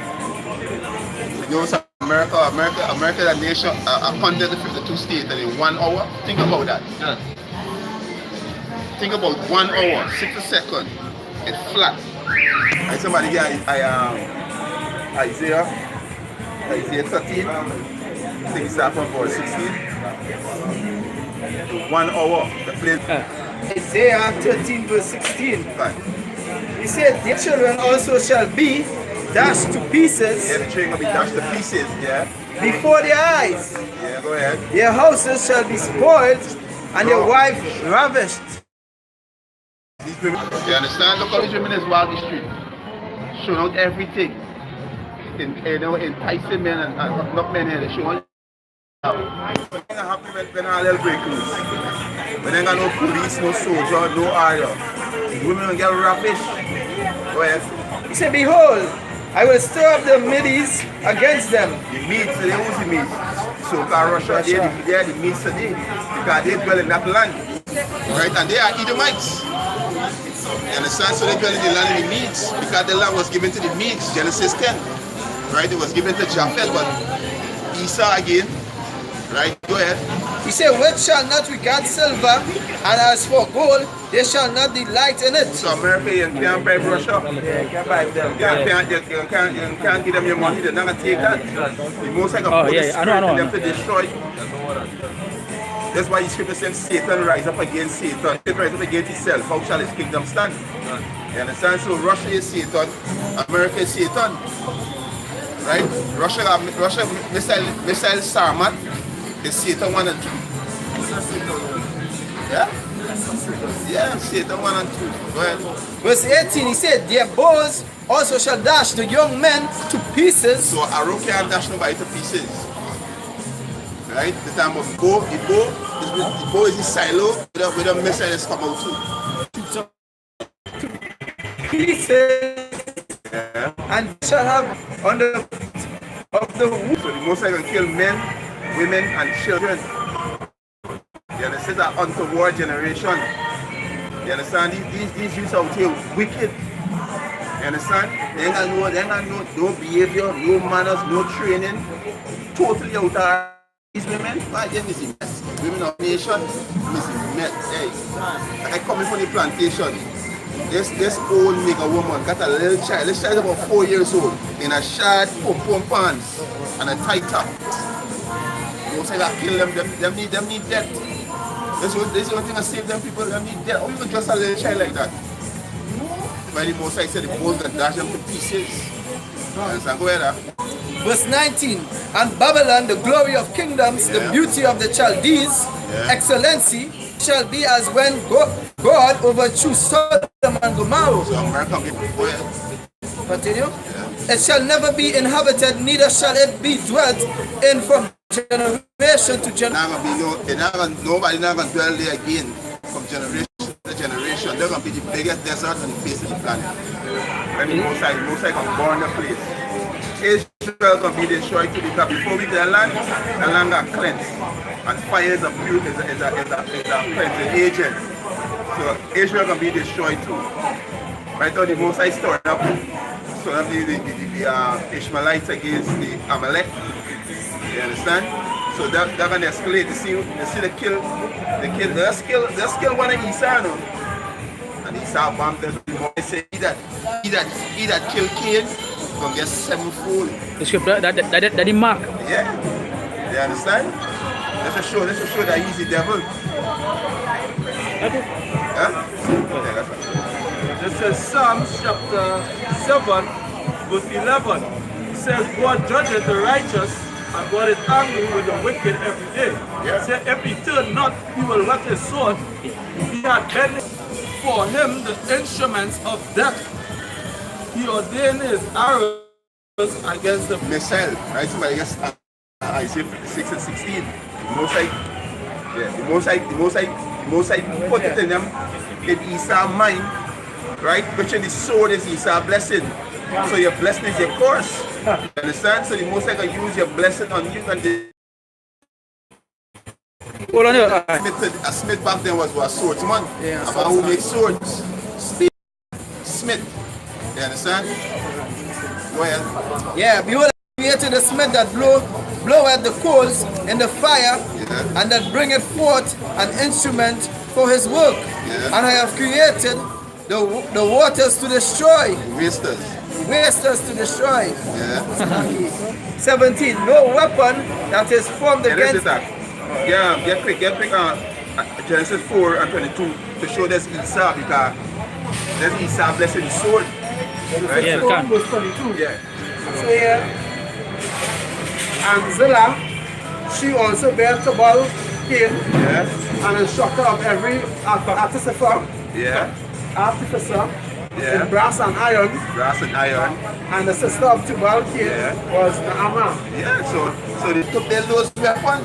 You know, America, that nation, funded the 52 states and in 1 hour. Think about that. Think about 1 hour, 60 seconds. It's flat. And somebody here, Isaiah 13. I think it's from verse 16. 1 hour. The place. Isaiah 13 verse 16. Right. He said, their children also shall be dashed to pieces. Yeah, the children will be dashed to pieces, yeah. Before their eyes. Yeah, go ahead. Their houses shall be spoiled and their wives ravished. These women, you understand? Look how these women is wild the street. Showing out everything. Enticing men and not men here. They're showing happy when all hell break loose. When they got no police, no soldier, no army. The women will get ravished. Go ahead. He said, behold, I will stir up the Medes against them. The Medes, they use the Medes. So Russia, they are the Medes today. Because they dwell in that land. Right? And they are Edomites. You understand? So they dwell in the land of the Medes. Because the land was given to the Medes, Genesis 10. Right? It was given to Japheth, but Esau again. Right? Go ahead. He said, which shall not regard silver, and as for gold, they shall not delight in it. So America, you can't buy Russia. Yeah, you can't buy them. You can't give them your money. They're not going to take that. The most I can put the spirit in them to destroy. That's why the scripture says Satan rise up against Satan. Satan rise up against himself. How shall his kingdom stand? You understand? So Russia is Satan. America is Satan. Right? Russia missile Sarmat. Is Satan 1 and 2. Yeah? Yeah, Satan 1 and 2. Go ahead. Verse 18, he said, their bows also shall dash the young men to pieces. So arrow can't dash nobody to pieces. Right? The time of bow, the bow is the silo where the missiles come out too. Pieces. Yeah. And shall have on the of the wood. So the Most High can kill men, women and children. You understand? That untoward generation. You understand? These youths out here wicked. You understand? They ain't got no behavior, no manners, no training. Totally out of these women. Why them is a mess. Women of nation is a mess. Hey, I coming from the plantation. This old nigga woman got a little child. This child is about 4 years old in a short pom-pom pants and a tight top. You say that kill them need death. This is the only thing that save them people, them need death. How you just a little child like that? By the Most High said the bones can dash them to pieces. Understand? Go ahead. Verse 19, and Babylon, the glory of kingdoms, the beauty of the Chaldees, excellency, shall be as when God overthrew Sodom and Gomorrah. So America, go ahead. Continue. It shall never be inhabited, neither shall it be dwelt in from generation to generation. Nobody not going to dwell there again from generation to generation. They're going to be the biggest desert on the face of the planet. When the Most High can burn the place. Israel can be destroyed too, because before we get the land got cleansed. And fire is a cleansing agent. So Israel can be destroyed too. Right now the Most High stored up the Ishmaelites against the Amalek. You understand? So they're going to escalate. You see the kill. They'll kill one of Esau. And Esau bombed them. They say he that killed Cain gonna get sevenfold. The scripture that he mark. Yeah. You understand? Let's just show that he's the devil. Huh? This is Psalms chapter 7, verse 11. It says, God judges the righteous, and God is angry with the wicked every day. Yeah. Say, if he turn not, he will whet his sword. He had been for him the instruments of death. He ordained his arrows against the missile, right? So I guess Isaiah 56 and 16. The Most High put it in them in Esau's mind, right? Which in the sword is Esau's blessing. So your blessing is your curse. You understand? So the Most High can use your blessing on you and the Hold on here. a smith back then was a swordsman. Yeah, a man who makes swords. Smith. You understand? Go ahead. Yeah, behold, I created a smith that blow at the coals in the fire, and that bringeth forth an instrument for his work. And I have created the waters to destroy. Wasters to destroy. 17. No weapon that is formed against. Get quick. Genesis 4 and 22 to show this Esau, because there's Esau blessing the sword. Right? Yeah, we can. Yeah. So here, and Zillah, she also bears the ball king, and instructor of every artificer, in brass and iron. And the sister of Tubal king was Naaman. Yeah, so they took their lowest weapon,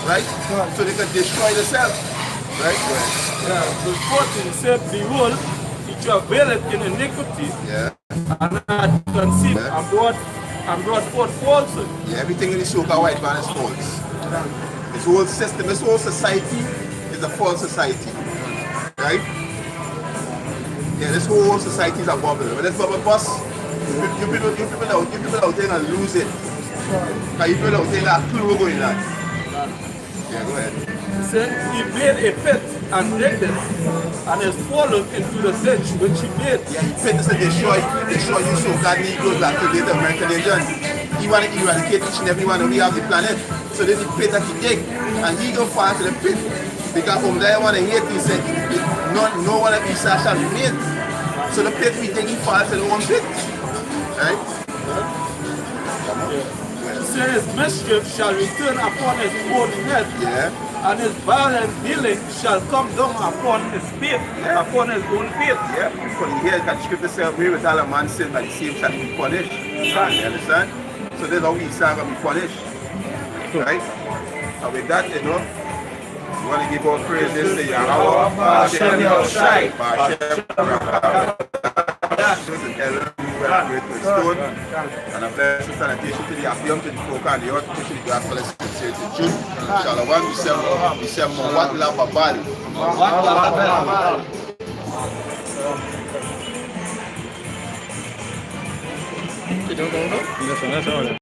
right? So they could destroy themselves. Right? Yeah, verse 14 said, behold, he travaileth in iniquity, and had conceived and brought forth falsehood. Yeah, everything in the so-called white man is false. This whole system, this whole society is a false society. Right? Yeah, this whole society is a bubble. When this bubble busts, you people out there and lose it. Because you people out there have a clue going on. Yeah, go ahead. He said, he made a pit and digged it, and is fallen into the ditch which he made. Yeah, the pit is to destroy you, so God goes back to the American Indians. He want to eradicate each and every one of we have the planet. So there's the pit that he dig, and he go fall to the pit. Because from there one hate, he said, no one of Esau shall remain. So the pit we dig, he falls to the one pit. Right? He said his mischief shall return upon his own head, and his violent dealing shall come down upon his faith, upon his own faith. Yeah, because here the scripture says, we with all a man sin, but the same shall be punished. You understand? So that's how Esau going to be punished. Right? And with that, you know, we want to give our praises to Yahweh, Hashem Yahushai, Hashem and a blessed sanitation to the Abium, to the folk and the earth, to the gospel is sincere to June. Shalom, December, what love abal. You don't know?